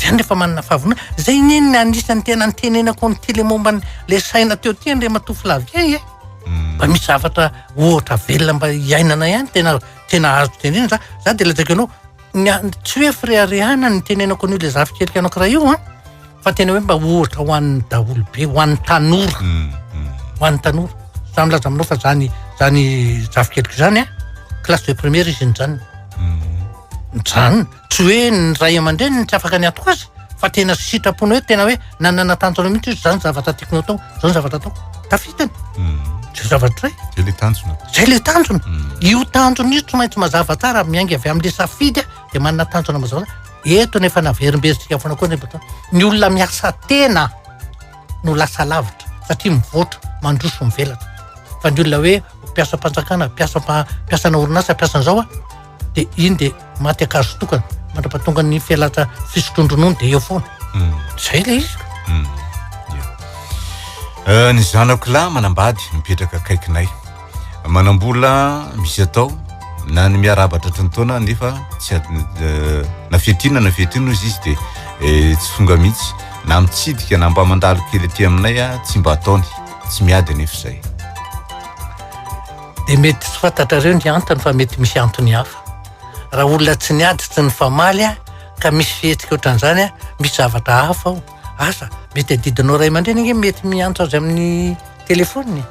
zany rehefa manana fahavona zay neny anisany tena nitenenako ny tele momba le saina teo ty andre matao Flavien mba misy zavatra ohatra velona mba iainana ihany tena azo tenena za dia lazaiko ianao tsy hoe fireharehana ny tenenako an'io le zafikelyka anakiraha io fa tena hoe mba ohatra ho an'ny daholo be ho an'ny tanora ho an'ny tanora za milaza aminao fa zany zafikelyko zany classe de première izy ny zanony zany tsy hoe ny ray aman-dreny tsy afaka ny atoko azy fa tena sitrapona hoe tena hoe nanana tanjona mihitsy izy zany zavatra tiakonao atao zao ny zavatra atao tafitany zay zavatra zay le tanjona io tanjona io tsy maintsy mazava tsara miainga avy amin'le safidy dia manana tanjona mazava eto nefa naverimbezintsika foana koa ny olona miasa tena no lasa lavitra satria mivoatra mandroso mivelatra fa ny olona hoe mpiasa mpanjakana mpiasana orinasa mpiasan'izao dia iny dia maty akazo tokana mandra-pahatonga ny fialatra fisotrondronono dia eo foana zay le izy ny zanako lahy manambady mipetraka akaikinay manambola misy atao na ny miarabatra tony taona nefa tsy nafetina izy dia tsy fonga mihitsy na mitsidika na mba mandalo kely aty aminay tsy mba ataony tsy miady nefa zay dia mety tsy fantatrareo ny antony fa mety misy antony hafa raha olona tsy niady tsy ny famaly ka misy fihetsika ohatran'izany misy zavatra hafa ao asa mety adidinao ray aman-dreny nge mety miantso azy amin'ny telefony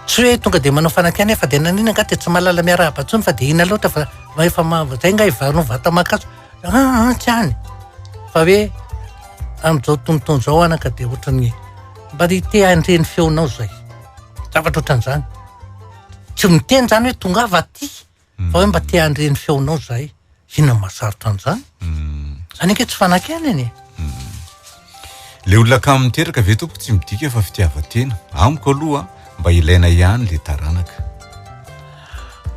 tsy hoe tonga dia manao fanankany fa dia nanina nga dia tsy mahalala miarahaba ntsony fa dia ina loatra fa efa zay nga ivanao vata makaso tsy any fa hoe amin'izao tonotono zao anaka dia ohatrany mba te andreny feonao zay zavatra ohatran'izany tsy miteny zany hoe tonga ava ty fa hoe mba te andreny feonao zay inona mahasarotra an'izany zany anke tsy fanankany eny le olona kamo miteraka ve tompoko tsy midika fa fitiavatena amiko aloha mba ilaina ihany le taranaka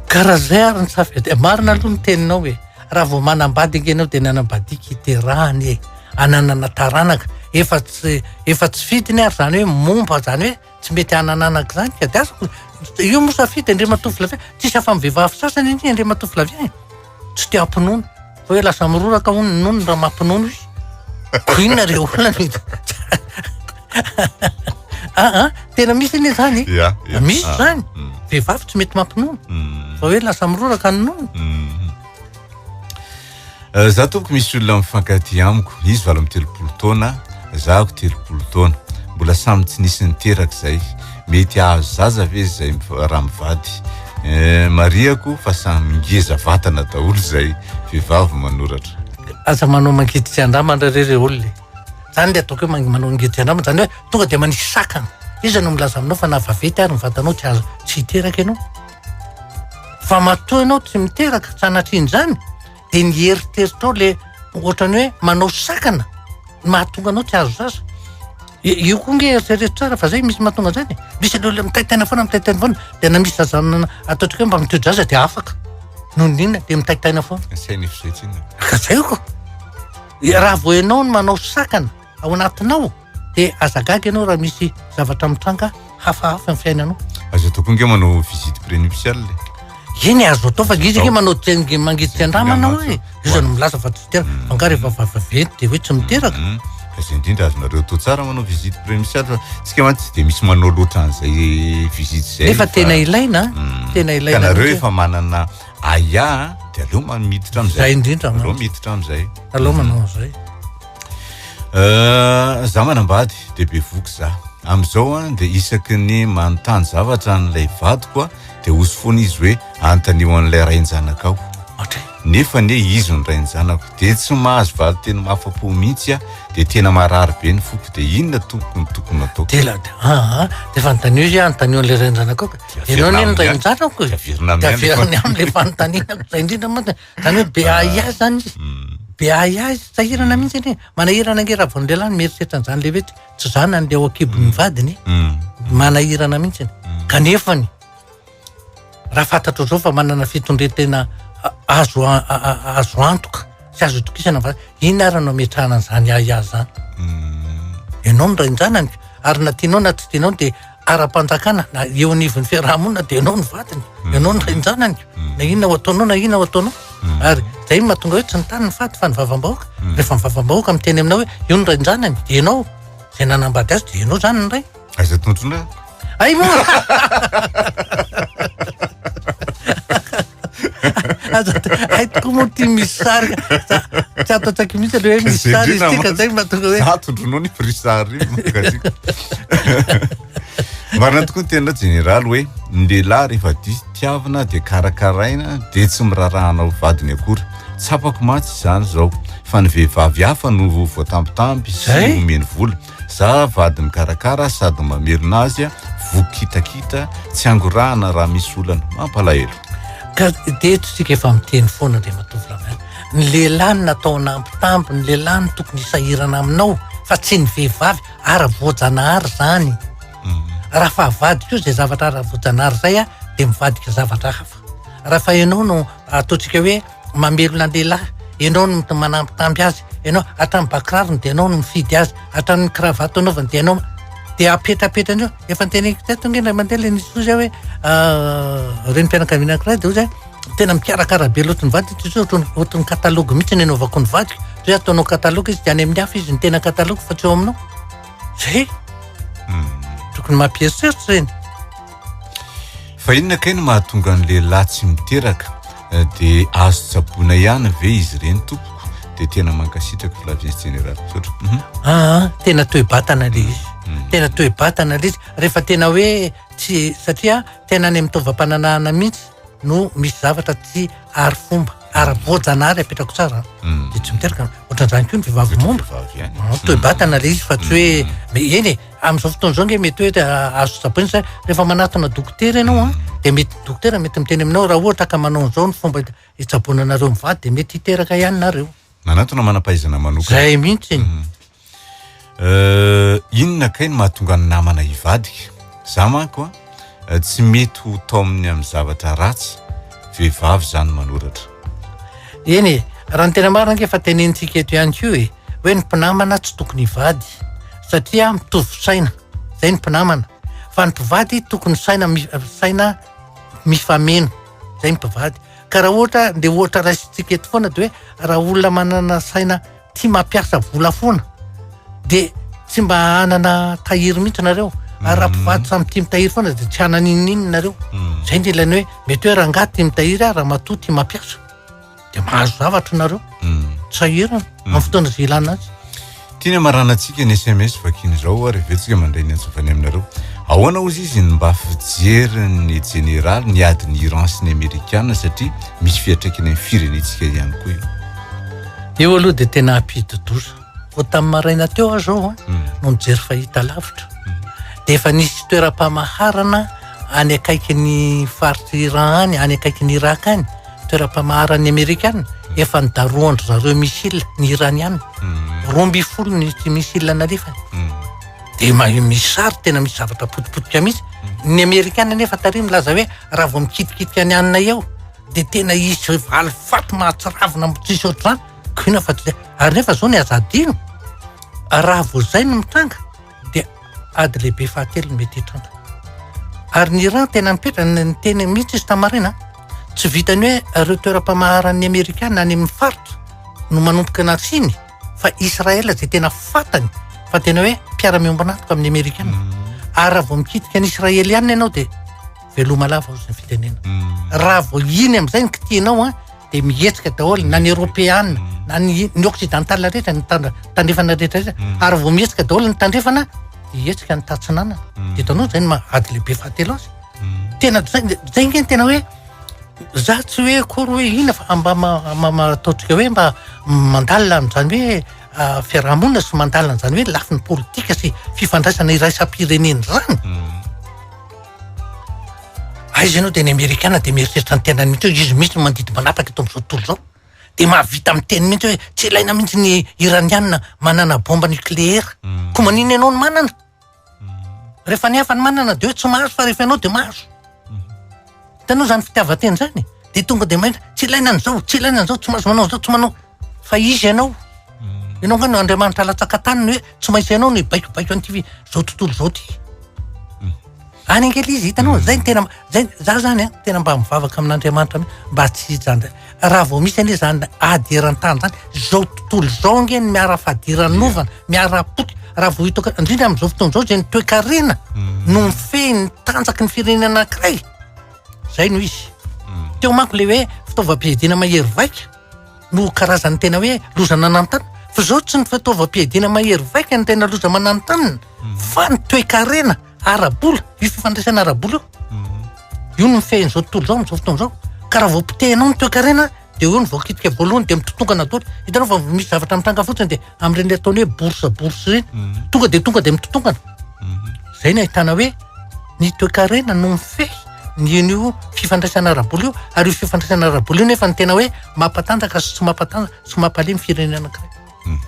karaha zay ary ny safy marina aloha ny teninao hoe raha vao manambady ingenao dia nanambadika iterahany ananana taranaka efa tsy fidiny ary zany hoe momba zany hoe tsy mety anananaka zany ka dia azoko io moa safidy andre matao Flavien tsisy afa mivehivavy sasany iny andre matao Flavien tsy te hampinono fa hoe lasa miroraka hono nono raha mampinono izy Koina reo olona tena misy ny zany misy zany vehivavy tsy mety mampinono fa hoe lasa miroraka ny nono za tompoko misy olona mifankaty amiko izy vala amin'ny 30 taona zahako 30 taona mbola samy tsy nisy niteraka zay mety ahazo zaza ve zay raha mivady mariako fa samy ngeza vatana daholo zay vehivavy manoratra aza manao mangiditsy andramana rere olona zany le ataoko hoe manao mangiditsy andramana zany hoe tonga de manisy sakana izy no milaza aminao fa na vavety ary mivatanao tsy azo tsy hiteraka ianao fa matoa ianao tsy miteraka sanatriny zany de ny heritreritao le ohatrany hoe manao sakana mahatonga anao tsy azo zaza io koa nge eritrereto tsara fa zay misy mahatonga zany misy le mitaitaina foana de na misy zazana ataotrika hoe mba miteo zaza de afaka noho ninona de mitaitaina foana ka zay ko raha vo ianao no manao sakana ao anatinao de azagaga ianao raha misy zavatra mitranga hafahafa ny fiainanao azo atao koa nge manao visite prénuptiale iny azo atao fa izy nge manao mangiditsy andramana hoe izy no milaza fa tsy teraka fanga rehefa vavavety de hoe tsy miteraka zay indrindra azonareo atao tsara manao visite prénuptiale fa tsika mantsy tsy de misy manao loatra an'izay visite zay nefa tena ilaina kanareo efa manana aya de aleo miditra am'zay indrindra aleo miditra am'zay aleo manao zay za manambady de be voky za am'izao de isakin'ny manontany zavatra an'ilay vadiko de osy foana izy hoe antanio an'ilay rain-janaka ao nefa ne izy ny rain-janako de tsy mahazo valo tena mafapohy mihitsy de tena marary be ny foko de inona tokony atao de fantanio izy antanio an'ilay rain-janaka ao ianao ne ny rain-janako averiny am'le fantaninako zay indrindra moa zany hoe be aia zany izy be aia izy sahirana mihitsy iny manahirana nge raha von'lehilahy mieritreritra an'izany le vety tsy zany an'le ao akibony vadiny manahirana mihitsy kanefany raha fantatro zao fa manana fitondretena azo antoka sy azo itokisana va iny ary anao metrahana an'izany aia zany ianao ny rain-janany ary na tianao na tsy tianao de ara-panjakana na eo anivon'ny fiarahamonina de ianao ny vadiny ianao ny rain-janany na inona ho ataonao na inona ho ataonao ary zay mahatonga hoe tsy nitany ny fady fa ny vavam-bahoaka rehefa ny vavam-bahoaka miteny aminao hoe io ny rain-janany de ianao zay nanambady azy de ianao zany ny ray aiza tontrona ay mo ay toko moa ty misy sary tsy ato atsaky mihitsy le hoe misy sary izy tika zay mahatonga hoe tondronao ny frisary marina tokoa ny tena jeneraly hoe ny lehilahy rehefa disy tiavina de karakaraina de tsy mirarahanao vadiny akory tsapako matsy zany zao fa ny vehivavy hafa no voatambitamby sy omeny vola za vady mikarakara sady mamerina azy vokitakita tsy angorahana raha misy olana mampalahelo ka de tsika efa miteny foana de matovy Flavien ny lehilahy natao anampytamby ny lehilahy ny tokony hisahirana aminao fa tsy ny vehivavy ara-voajanahary zany raha fahavady koa zay zavatra ara-voajanahary zay de mivadika zavatra hafa raha fa ianao no ataotsika hoe mamelona lehilahy ianao no manampytamby azy ianao hatramin'ny bakirariny de ianao no mifidy azy hatramin'ny kravato anaovany de ianao de apetrapetrany efa nyteneko teto nge mandeha le nisy ozy hoe reny mpianakaviana ankiray de ozy tena mikarakara be loatra ny vady izy ohatrany katalogy mihitsy ny anaovako ny vadiko zay ataonao katalogy izy de any amin'ny hafa izy ny tena katalogy fa tsy eo aminao zay tokony mampieritreritra reny fa inona kainy mahatonga ny lehilahy tsy miteraka de azo tsaboina ihany ve izy reny tompoko de tena mankasitraka Flavien Jeneraly sotra tena toe-batana le izy tena toe-batana le izy rehefa tena hoe tsy satria tena any mitova-pananahana mihitsy no misy zavatra tsy ary fomba ara-voajanahary apetrako tsara de tsy miteraka ohatran'izany koa ny vehivavy momba toe-batana le izy fa tsy hoe eny am'izao fotoana zao nge mety hoe azo tsaboina sa rehefa manatona dokotera ianao de mety dokotera mety miteny aminao raha ohatra ka manao zao ny fomba hitsaboina anareo mivady de mety hiteraka ihany nareo manatona manam-pahaizana manokana zay mihitsy inona kainy mahatonga ny namana hivadika za manko tsy mety ho tao amin'ny amin'ny zavatra ratsy vehivavy zany manoratra eny raha ny tena marina nge fa tenentsika eto ihany koa hoe ny mpinamana tsy tokony hivady satria mitovy saina zay ny mpinamana fa ny mpivady tokony saina mifameno zay ny mpivady ka raha ohatra de ohatra raisitsika eto foana de hoe raha olona manana saina tia mampiasa vola foana de tsy mba anana tahiry mihitsy nareo ara-pivady samy tia mitahiry foana de tsy ananin'ininy nareo zay ny ilainy hoe mety hoe rangaha tia mitahiry raha matoa tia mampiasa de mahazo zavatra nareo tsy ahirana amin'ny fotoana zay ilana azy tiana maranantsika ny SMS vakiny zao ary vetsika mandray ny antsofany aminareo ahoana ozy izy mba fijery ny Jeneraly ny adiny Iran sy ny Amerikana satria misy fiatraikany amin'ny firenentsika ihany koa io aloha de tena ampidodoza vao tamin'ny maraina teo aho zao no nijery fahita lavitra de efa nisy toeram-pamaharana any akaiky ny faritra Iran any akaiky ny Irak any toeram-pamaharany Amerikana efa nidaroandro zareo misile ny iraniana 12 ny misile nalefa de misy sary tena misy zavatra potipotika mihitsy ny Amerikana nefa tary milaza hoe raha vao mikitikitika ny anina eo de tena isy valifaty mahatsiravina tsisy ohatr'izany kina fa ary nefa zao ny azadino raha vao zay no mitranga de ady lehibe fahatelo mety hitranga ary ny Iran tena mipetra ny teny mihitsy izy tamarina tsy vitany hoe reo toeram-pamaharan'ny Amerikana any amin'ny faritra no manomboka na Chine fa Israela zay tena fatany fa tena hoe mpiara-miombonatoka amin'ny Amerikana ary raha vao mikitika ny Israeliana ianao de veloma lava ozy ny fitenena raha vao iny am'izay ny kitianao de mihetsika daholo na ny Europeana na ny occidental rehetra ny tandrefana rehetra ary vao mihetsika daholo ny tandrefana de hetsika ny tatsinanana de tanao zay ny ady lehibe fahatelo azy tena zay nge tena hoe za tsy hoe kory hoe ina fa mba mataotsika hoe mba mandalina am'zany hoe fiarahamonina sy mandalina zany hoe lafin'ny politika sy fifandraisana iraisam-pirenena zany aizy ianao de ny Amerikana de mieritreritra ny tenany mihitsy hoe izy mihitsy mandidy manapaka eto am'zao tontolo zao de mahavita amin'ny teny mihitsy hoe tsy ilaina mihitsy ny iraniana manana bomba nucléaire ko manina ianao ny manana rehefa ny hafa ny manana de hoe tsy mahazo fa rehefa ianao de mahazo tanao zany fitiavateny zany de tonga de mahita tsy ilaina an'zao tsy ilaina an'zao tsy mahazo manao zao tsy manao fa izy ianao ngano Andriamanitra latsaka taniny hoe tsy maintsy ianao no baikobaiko an'ity zao tontolo zao ty any angely izy hitanao zay tena zay za zany tena mba mivavaka amin'Andriamanitra mba tsy zany raha vao misy ane zany ady eran-tany zany zao tontolo zao nge ny miara fadiran'ovana miara potika raha vao hitoka indrindra am'izao fotoana zao zay ny toe-karena no mifehy ny tanjaky ny firenena anankiray zay no izy teo manko le hoe fitaovam-piadiana mahery vaika no karazany tena hoe loza nanantana fa zao tsy ny fitaovam-piadiana mahery vaika ny tena loza manantanina fa ny toe-karena arabola io fifandraisana arabola io no mifehy zao tontolo zao am'izao fotoana zao ka raha vao pitehinao ny toe-karena de io ny voakitika voalohany de mitotongana daholo hitanao fa misy zavatra mitranga fotsiny de am'ireny ataony hoe borsa reny tonga de mitotongana zay ny ahitana hoe ny toe-karena no mifehy io fifandraisana arabola io ary io fifandraisana arabola io nefa ny tena hoe mampatanjaka sy tsy mampatanjaka sy mampalemy firenena anankiray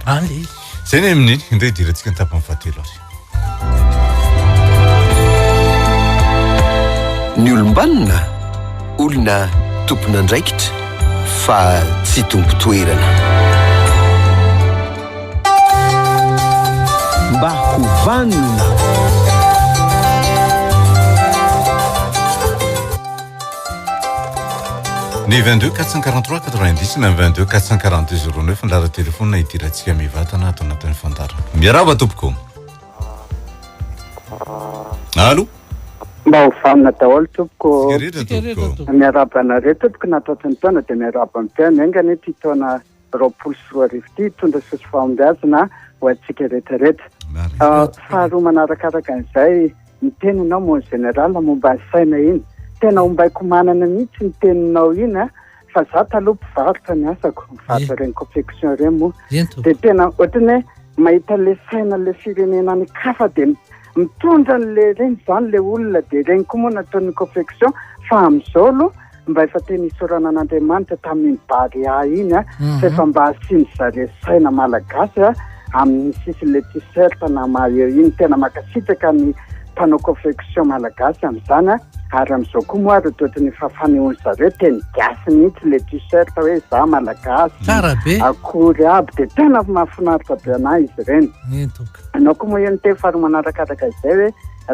any le izy zay ny amin'ny indray dirantsika ny tapany fahatelo azy ny olombanina olona tompona andraikitra fa tsy tompo-toerana mba hovanina ny 22 443 90 na 22 442 09 fandara telefona idirantsika mivatana atao anatin'ny fandara miarava tompoko alo mba hofanina daholo tompoko tompoko miarabanareo tompoko nataotry ny taona de miaraba mpiana engany ty taona 24 ty tondra sosy fahombiazana ho antsika rehetrarehetra faharoa manarakaraka an'izay miteninao mo Jeneraly momba ny saina iny tena ombaiko manana mihitsy ny teninao iny fa za taloha mpivarotra ny asako mivarotra reny confection reny moa de tena ohatrany hoe mahita le saina le firenena any kafa de mitondra n'le reny zany le olona de reny koa moa nataon'ny confection fa am'izao aloha mba efa tena isorana an'Andriamanitra tamin'ny baria iny fa efa mba asiny zare saina malagasy amin'ny sisy le t-shirt na maillot iny tena makasitraka ny mpanao confection malagasy am'izany ary am'izao koa moa ary toetrany fahafanehoany zareo teny gasy mihitsy le t-shirt hoe za malagasy akory aby de tena mahafinaritra be anahy izy ireny anao koa moa eny te faharoa manarakaraka izay hoe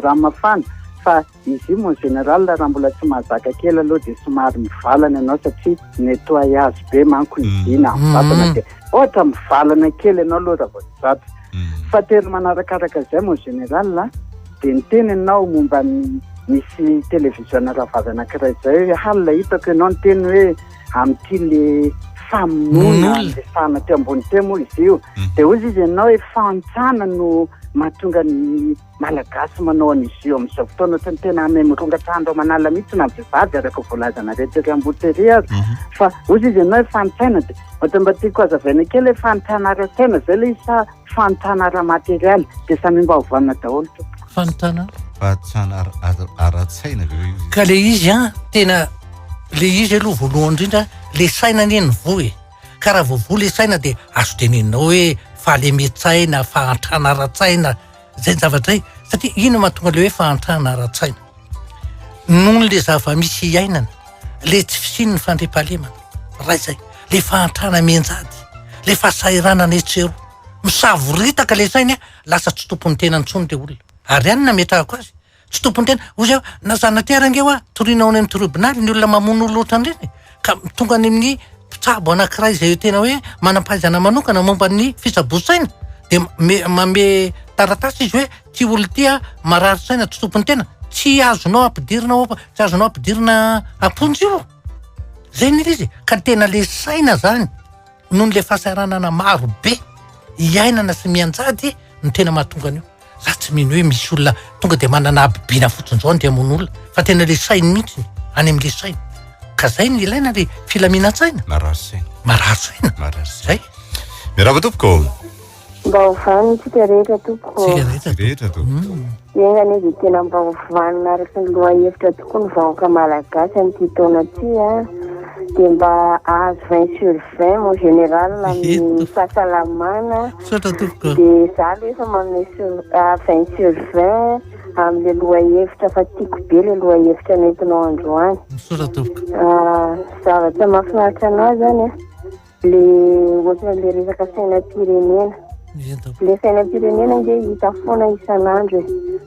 raha mafana fa izy io mon général raha mbola tsy mahazaka kely aloha dia somary mivalana ianao satria nettoyage be manko izina vatana dia ohatra mivalana kely ianao aloha raha vao zato fa telo manarakaraka izay mon général dia niteny ianao momba misy télévision ravava anankiray izay hoe halina hitako ianao niteny hoe amin'ity le famonoana le fana teo ambony teo moa izy io dia ozy izy ianao hoe fantsana no mahatonga ny malagasy manao an'izy io amin'izao fotoana ohatrany tena ame mirongatrandro manala mihitsy na vehivavy araka voalazana rehetra ambotery azy fa ozy izy ianao hoe fantsaina dia ohatra mba tiako azavaina kely hoe fantana ara-tsaina zay le isa fantana ara-materialy dia samy mba hovanina daholo fantana ara-tsaina ka le izy tena le izy aloha voalohany indrindra le saina neny voe ka raha voavoa le saina dia azo teneninao hoe fahalemetssaina fahantrana ara-tsaina zay ny zavatra zay satria ino mahatonga le hoe fahantrana ara-tsaina noho le zava-misy iainana le tsy fisiny ny fandre-pahalemana ray zay le fahantrana menjady le fahasairanana etsero misavoritaka le saina lasa tsy tompony tena ntsony le olona ary any nametrahako azy tsy tompony tena ozy aho nazana tiarangeo torinao any amin'ny tribinaly ny olona mamono olo loatra andreny ka tonga any amin'ny mpitsabo anankiray zay tena hoe manam-pahaizana manokana momba ny fisabosaina dia mame taratasy izy hoe ty olo tya marary saina tsy tompony tena tsy azonao ampidirina tsy azonao ampidirina amponjy io zay ny izy ka tena le saina zany noho le fahasaranana maro be iainana sy mianjady ny tena mahatonga an'io za tsy mino hoe misy olona tonga dia manana abibina fotsiny zao dia amon'olona fa tena le sainy mihitsy any amin'le saina ka zay ny ilaina le filaminan-tsaina marary saina zay mirava tompoko mba hovany tsika rehetra tompoko iengany dia tena mba hovanina araka ny loha hevitra tokoa ny vahoaka malagasy amin'ity taona ty dia mba azo 20/20 mon général amin'ny fahasalamana dia za le efa manome 20/20 amin'le loha hevitra fa tiako be le loha hevitra nentinao androany zavatra mahafinaritra anazy zany le ohatra le resaka sainam-pirenena le sainam-pirenena nge hita foana isan'andro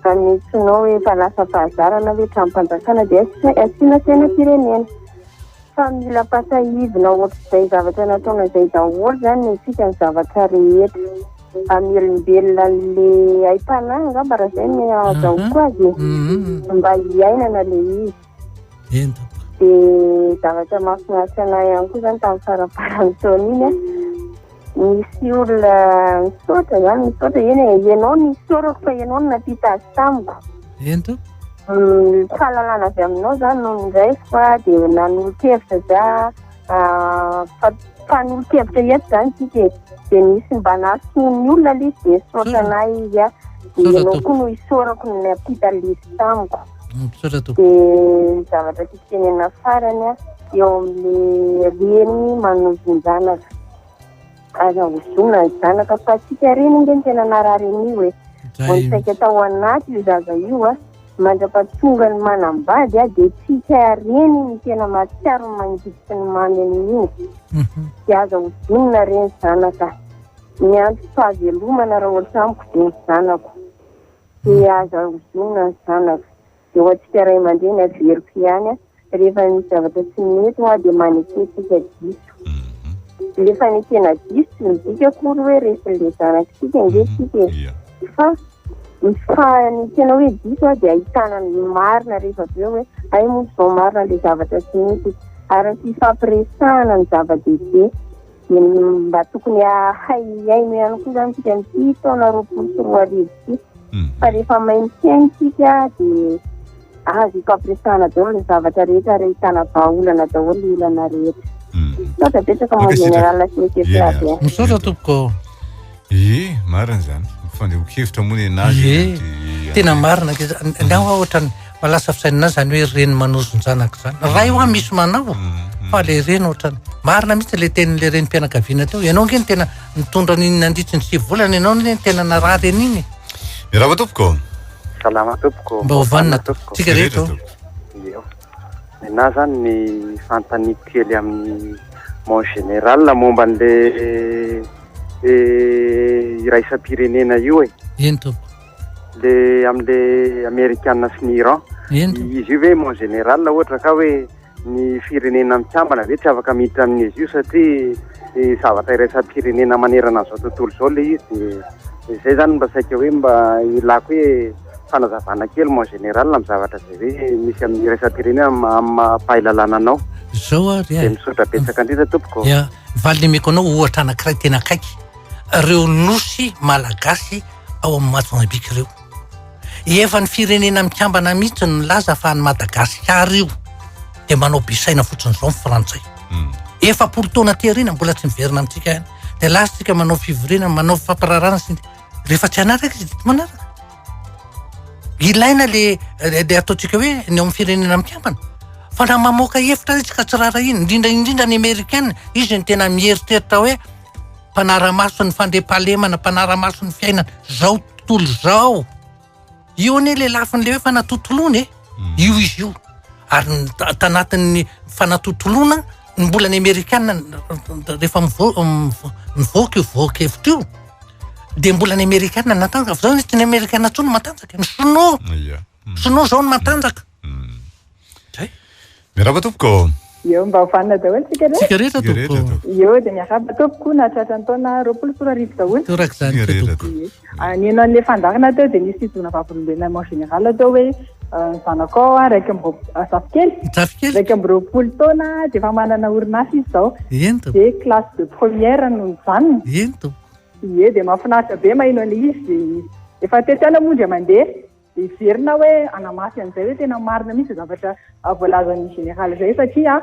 amin'itsinao hoe mpanasa fahazarana hoe trampanjakana dia asiana sainam-pirenena fa mila pasahivina ohatr'izay zavatra nataona izay daholo zany ny tsika ny zavatra rehetra amelombelona le aim-panahy ngamba raha zay ny azahoako azy mba hiainana le izy dia zavatra mahafinaritra anahy ihany koa zany tamin'ny faraparany taona iny misy olona misaotra zany misaotra ianao ny sorako fa ianao no napita azy tamiko fahalalana avy aminao zany no indray fa dia nanolo-kevitra za fa nolo-kevitra eto zany tsika dia nisy mba nasony olona le izy dia saotra anahy izy dia ianao koa no isorako no napita lesy tamiko dia zavatra titenena farany eo amin'le reny manovon-janaka aza hozona ny zanaka fa tsika reny nge ny tena narary an'io hoe vonsaika tao anaty io zaza io mandra-pahatonga ny manambady dia tsika reny ny tena matsiaro ny mangidiky ny mamy an'io dia aza hozonina reny zanaka miantso fahavelomana raha ohatra amiko dia ny zanako dia aza hozonina ny zanaka dia ohatsika ray aman-dreny ny averiko ihany rehefa misy zavatra tsy mety dia maneketsika diso rehefa ny tena diso midika kory hoe resin'le zanakitsika ngesika fa ny tena hoe diso dia ahitana ny marina rehefa be hoe ay moa zao marina le zavatra tsy mety ary ny fifampiresahana ny zava-dehibe dia mba tokony aino ihany koa zany tsika nity taona 20 ty fa rehefa maintsiaintsika dia azo hifampiresahana daholo ny zavatra rehetra ary ahitana vahaolana daholo olana rehetra saotra betsaka mo général sy mekevitra aby misaotra tompoko marina zany fandeho-kevitra moa ny anazy tena marina nao ohatrany malasa fisainana zany hoe reny manozon-janaka zany raha io misy manao fa le reny ohatrany marina mihitsy le tenin'le reny mpianakaviana teo ianao nge ny tena nitondra n'iny nandritry ny 7 volana ianao ny tena narary an'iny mirava tompoko salama tompoko mba hovanina tsika rehetra na zany ny fantany kely amin'ny mon général momba an'le iraisam-pirenena io eny tompo le amin'le amerikanina sy ny Iran izy io hoe mon général ohatra ka hoe ny firenena mikambana ve tsy afaka miditra amin'izy io satria zavatra iraisam-pirenena manerana an'izao tontolo zao le izy izay zany mba saika hoe mba ilako hoe fanazavana kely mon général amin'ny zavatra zay hoe misy amin'ny iraisam-pirenena mampahilalana anao zao de misotra betsaka indrindra tompoko valimeko anao ohatra anankiray tena akaiky reo nosy malagasy ao amin'ny Mozambique reo efa ny firenena mikambana mihitsy ny laza fa ny Madagasikara io de manao bisaina fotsiny zao ny frantsay efapolo taona terina mbola tsy miverina amintsika ihany de lasitsika manao fivorena manao fampararana sy rehefa tsy anaraka izy manaraka ilaina le ataontsika hoe ny amin'ny firenena mikambana fa na mamoaka hevitra izy ka tsy rara iny indrindra ny Amerikana izy ny tena mieritreritra hoe mpanara-maso ny fandream-pahalemana mpanara-maso ny fiainana zao tontolo zao io ane le lafin'le hoe fanatotoloana io izy io ary tanatin'ny fanatotoloana ny mbola ny Amerikana rehefa mivoaka hevitra io de mbola ny Amerikana natanjaka fa zao ny tsy ny Amerikana tsony matanjaka ny sinoa zao ny matanjaka miraba tompoko eo mba hofanina daholo tsika rehetra tompoko eo de miaraba tompoko natratra ny taona 24 daholo toraka zany tompoko ny anao le fandarana teo de nisy fitona vavolombelona mon général atao hoe zanakao raiky zafikely raiky amby 20 taona de efa manana orinasa izy zao de classe de première no zanony de mahafinaritra be mahino le izy efa tetana monja mandeha de verina hoe anamafy an'izay hoe tena marina misy zavatra voalazan'ny général zay satria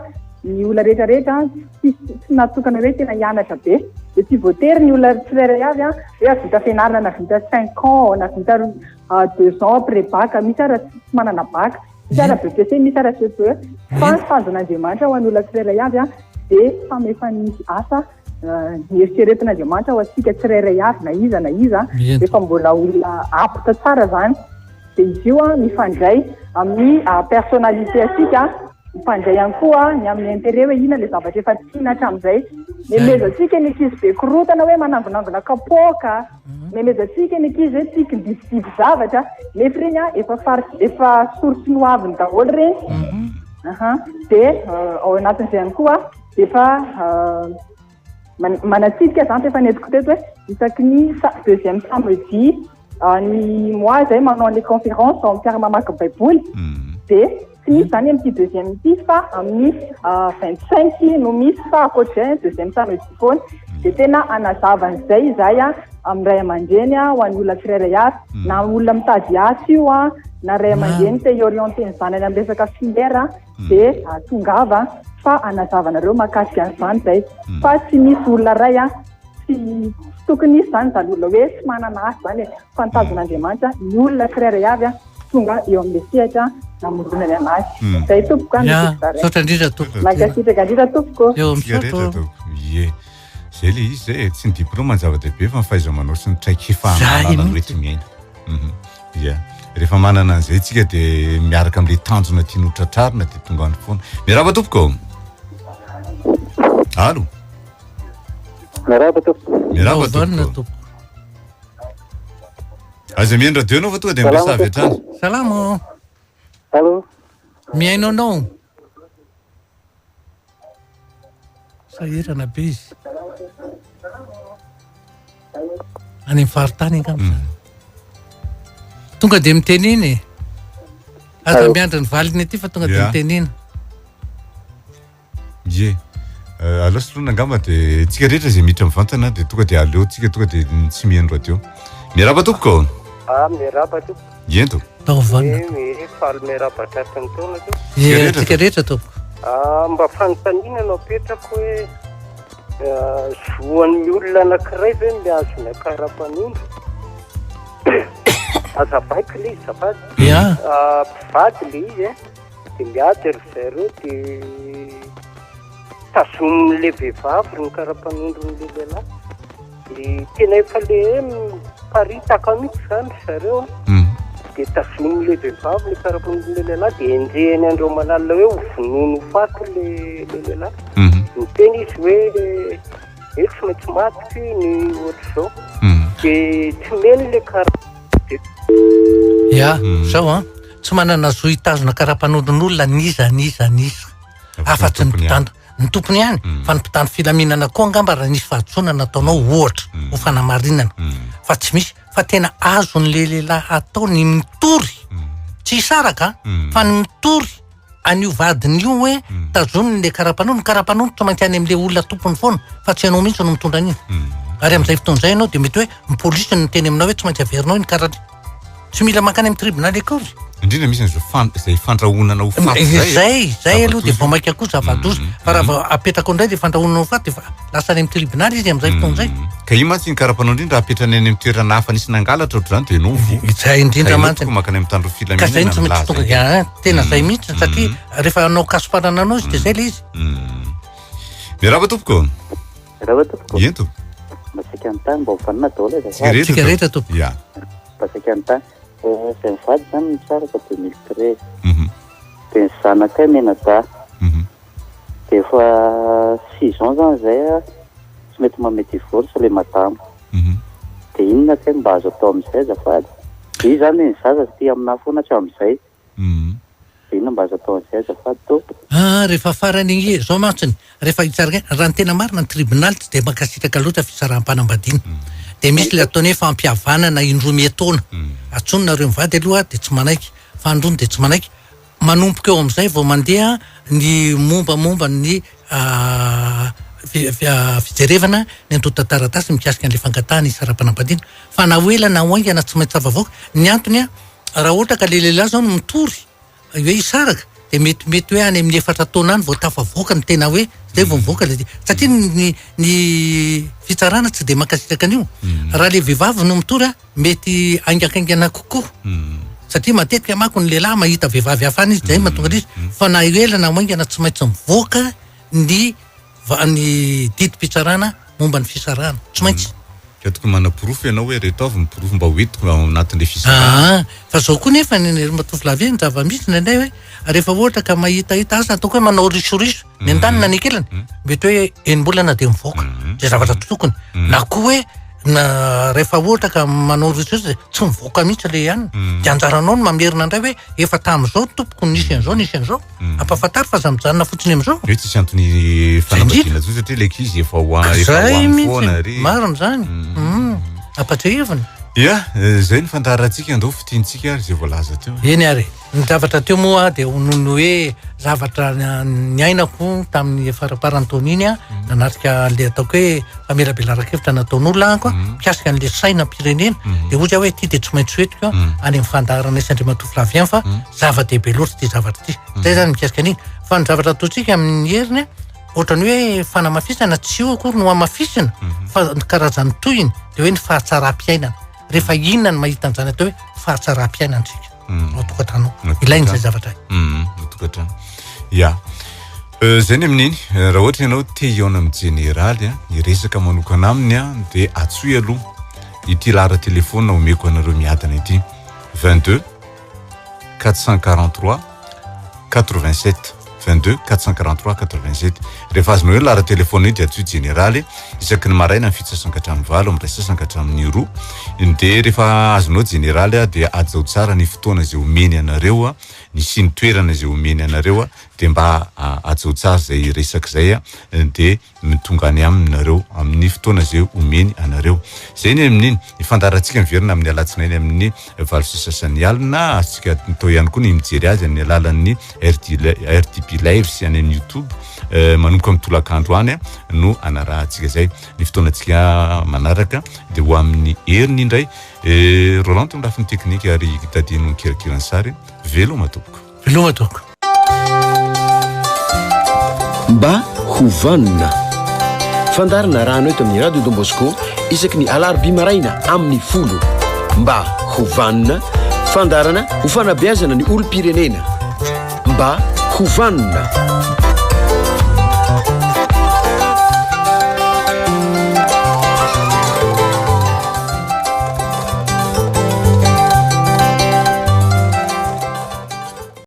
ny olona rehetrarehetra tsy natokana hoe tena hianatra be de tsy voatery ny olona tsirairay avy hoe avita fianarana na vita 5 ans na vita 2 ans pré-bac misy ara tsy manana bac misy ara BPC misy ara CPE fa ny fanjon'Andriamanitra ho an'ny olona tsirairay avy de famefan'ny asa ny eritreretin'Andriamanitra ho antsika tsirairay avy na iza efa mbola olona apta tsara zany de izy io mifandray amin'ny personnalité asika mifandray ihany koa ny amin'ny intérêt hoe ina le zavatra efa tiana hatramin'izay memezatsika ny ankizy be korotana hoe manangonangona kapoaka memezatsika ny ankizy hoe tiky ndisidiby zavatra nefa reny efa source noaviny daholo reny de ao anatin'izay ihany koa efa manatsidika zany efa netiko teto hoe isakin'ny deuxième samedi ny mois zay manao les conférences en mpiara mamaky baiboly de tsy misy zany amin'ny deuxième ity fa amin'ny 25 no misy fa akoatr'izay deuxième samedi foana de tena anazavan'izay izay amin'ny ray aman-dreny ho an'ny olona tsirairay avy na olona mitady asa io na ray aman-dreny te orienté ny zanany amin'ny resaka filière de tongava fa anazavanareo mahakasika an'izany zay fa tsy misy olona ray tsy tokony isy zany zany olona hoe tsy manana asa zany fantazon'Andriamanitra ny olona tsirairay avy tonga eo amin'ny sehatra namoronany anazy zay tompoko sotra indrindra tompoko makasitraka indrindra tompoko eo amin'ny zay le izy zay tsy ny diplôme ny zava-dehibe fa ny fahaiza-manao sy ny traikefahamalala ny rehetra miaina rehefa manana an'izay tsika de miaraka amin'le tanjona tiany hotratrarina de tonga any foana miraba tompoko alo miraba tompoko miraba tompoko aza mihaino radio anao fa tonga de miresavy hatrany salamo allo miaino anao sahirana be izy any mifaritany angamba tonga de miteniny aza miandry ny valiny aty fa tonga de mitenina aloha soloana angamba de tsika rehetra zay miditra mivantana de tonga de aleo tsika tonga de tsy mihaino radio miraba tompoko miraba tompoko ento taovanna faly miraba tratany taona to tsika rehetra tompoko mba fanontaniana anao petrako hoe zoan'ny olona anankiray ve miazona karapanondro azavaiko le izy zafady mpivady le izy de miady ry zareo de tazomin'le vehivavy ny karapanondron'le lehilahy de tena efa le paritaka mihitsy zany zareo de tazomin'le vehivavy ny karapanondron'le lehilahy de enjehany andreo manalina hoe hovonono faty le lehilahy miteny izy hoe tsy maintsy matiky ny ohatr'izao de tsy meny le kara zao tsy manana zo hitazona karapanondron'olona niza afa-tsy ny tompony ihany fa ny mpitandro filaminana koa angamba raha nisy fahadsoana nataonao ohatra ho fanamarinana fa tsy misy fa tena azo ny lehilahy atao ny mitory tsy hisaraka fa ny mitory an'io vadiny io hoe tazoniny le karapanondro tsy maintsy any am'le olona tompony foana fa tsy ianao mihitsy no mitondra an'iny ary am'izay fotoan'izay ianao dia mety hoe ny polisy ny teny aminao hoe tsy maintsy averinao iny karaha tsy mila makany amin'ny tribonaly akory indrindra misy zay fandrahonana ho faty zay aloha dia vao mainka koa zavadozy fa raha apetako indray dia fandrahonana ho faty dia lasa any amin'ny tribonaly izy am'izay fotoan'izay ka io mantsy ny karapanondro iny raha apetrany any amin'ny toerana hafa nisy nangalatra ohatr'izany dia enao zay indrindra mantsy makany amin'ny tandro ka zay tsy mety tonga tena zay mihitsy satria rehefa anao kasiparana anao izy dia zay le izy mirava tompoko ento masika ny tany mba ho fanina daholo tsika rehetra tompo masika ny tany zay mivady zany misaraka 2013 dia ny zanakay menada dia efa 6 ans zany zay tsy mety mamety divorce le madamo dia inona kay mba azo atao amin'izay azafady i zany ny zaza ty amina foana tsy amin'izay dia inona mba azo atao amin'izay azafady to rehefa farany zao mantsiny rehefa hitsaraka raha ny tena marina ny tribonaly tsy dia mankasitraka loatra fisarahampanambadiana dia misy le ataony hoe fampihavanana indromietaona atsononareo mivady aloha dia tsy manaiky fandrony dia tsy manaiky manompoka eo amin'izay vao mandeha ny mombamomba ny fijerevana ny antotantaratasy mikasika an'le fangatahana isaram-panambadiana fa na hoela na hoaingana tsy maintsy avavoaka ny antony raha ohatra ka le lehilahy zao no mitory hoe isaraka dia mety hoe any amin'ny 4 taona any vao tafavoaka ny tena hoe zay vao mivoaka le satria ny fitsarana tsy dia mankasitraka an'io raha le vehivavy no mitory mety aingakaingana kokoa satria matetika mako ny lehilahy mahita vehivavy hafana izy zay mahatonga izy fa na ela na hoaingana tsy maintsy mivoaka ny didim-pitsarana momba ny fisarana tsy maintsy toko manapirofo ianao hoe reto avy mipirofo mba hoentiko ao anatin'le fisarana fa zao koa nefa mato Flavien ny zava-misy nandray hoe rehefa ohatra ka mahitahita asa ataoko hoe manao risoriso ny an-tanina ny kelany mety hoe enimbolana dia mivoaka zay zavatra tokony na koa hoe na rehefa ohatra ka manao risoriso tsy mivoaka mihitsy le ihany dia anjaranao no mamerina indray hoe efa tam'izao tompoko nisy an'izao ampafantary fa zamijanona fotsiny am'izao hoe tsisy antony fanambadiana zao satria le kizy efa hoany foana ry marina zany ampatrehevana zay ny fandaharantsika andao fitiantsika zay voalaza teo eny ary ny zavatra teo moa dia nono hoe zavatra ny ainako tamin'ny faraparantaona iny nanatrika le ataoko hoe famelabelaraka-hevitra nataon'olona anko mikasika an'le sainampirenena dia ozy hoe ty dia tsy maintsy hoetiko any amin'ny fandaharana isandriamato Flavien fa zava-dehibe loatra ty zavatra ty zay zany mikasika an'iny fa ny zavatra ataontsika amin'ny heriny ohatrany hoe fanamafisana tsy io akory no amafisina fa karazany toyiny dia hoe ny fahatsara-piainana rehefa inona ny mahita an'izany atao hoe fahatsara-piainantsika ao tokantrano ilainy zay zavatra tokantrano zay ny amin'iny raha ohatra ianao te hiaona amin'ny jeneraly ny resaka manokana aminy dia atsoy aloha ity lara telefona omeko anareo miadana ity 22 443 87 22 443 87 rehefa azonao hoe lara telefona io dia atsoy jeneraly isaky ny maraina ny fitsasankatramin'ny valo amin'ny ray sasankatramin'ny roa dia rehefa azonao jeneraly dia ajao tsara ny fotoana zay omeny anareo ny siny toerana zay omeny anareo dia mba ajao tsara zay resaka zay dia mitonga any aminareo amin'ny fotoana zay omeny anareo zay ny amin'iny ifandarantsika miverina amin'ny alatsinainy amin'ny valo sasany alina atsika tao ihany koa ny mijery azy amin'ny alalan'ny RTP live sy any amin'ny YouTube manomboka amin'ny tolakandro any no anarahantsika zay ny fotoanantsika manaraka dia ho amin'ny heriny indray Roland amin'ny lafiny teknika ary tadino nikirakiran'ny sary veloma tompoko mba hovanina fandarina rano eto amin'ny radio Don Bosco isaky ny Alarobia maraina amin'ny 10 mba hovanina fandarana ho fanabeazana ny olo-pirenena mba hovanina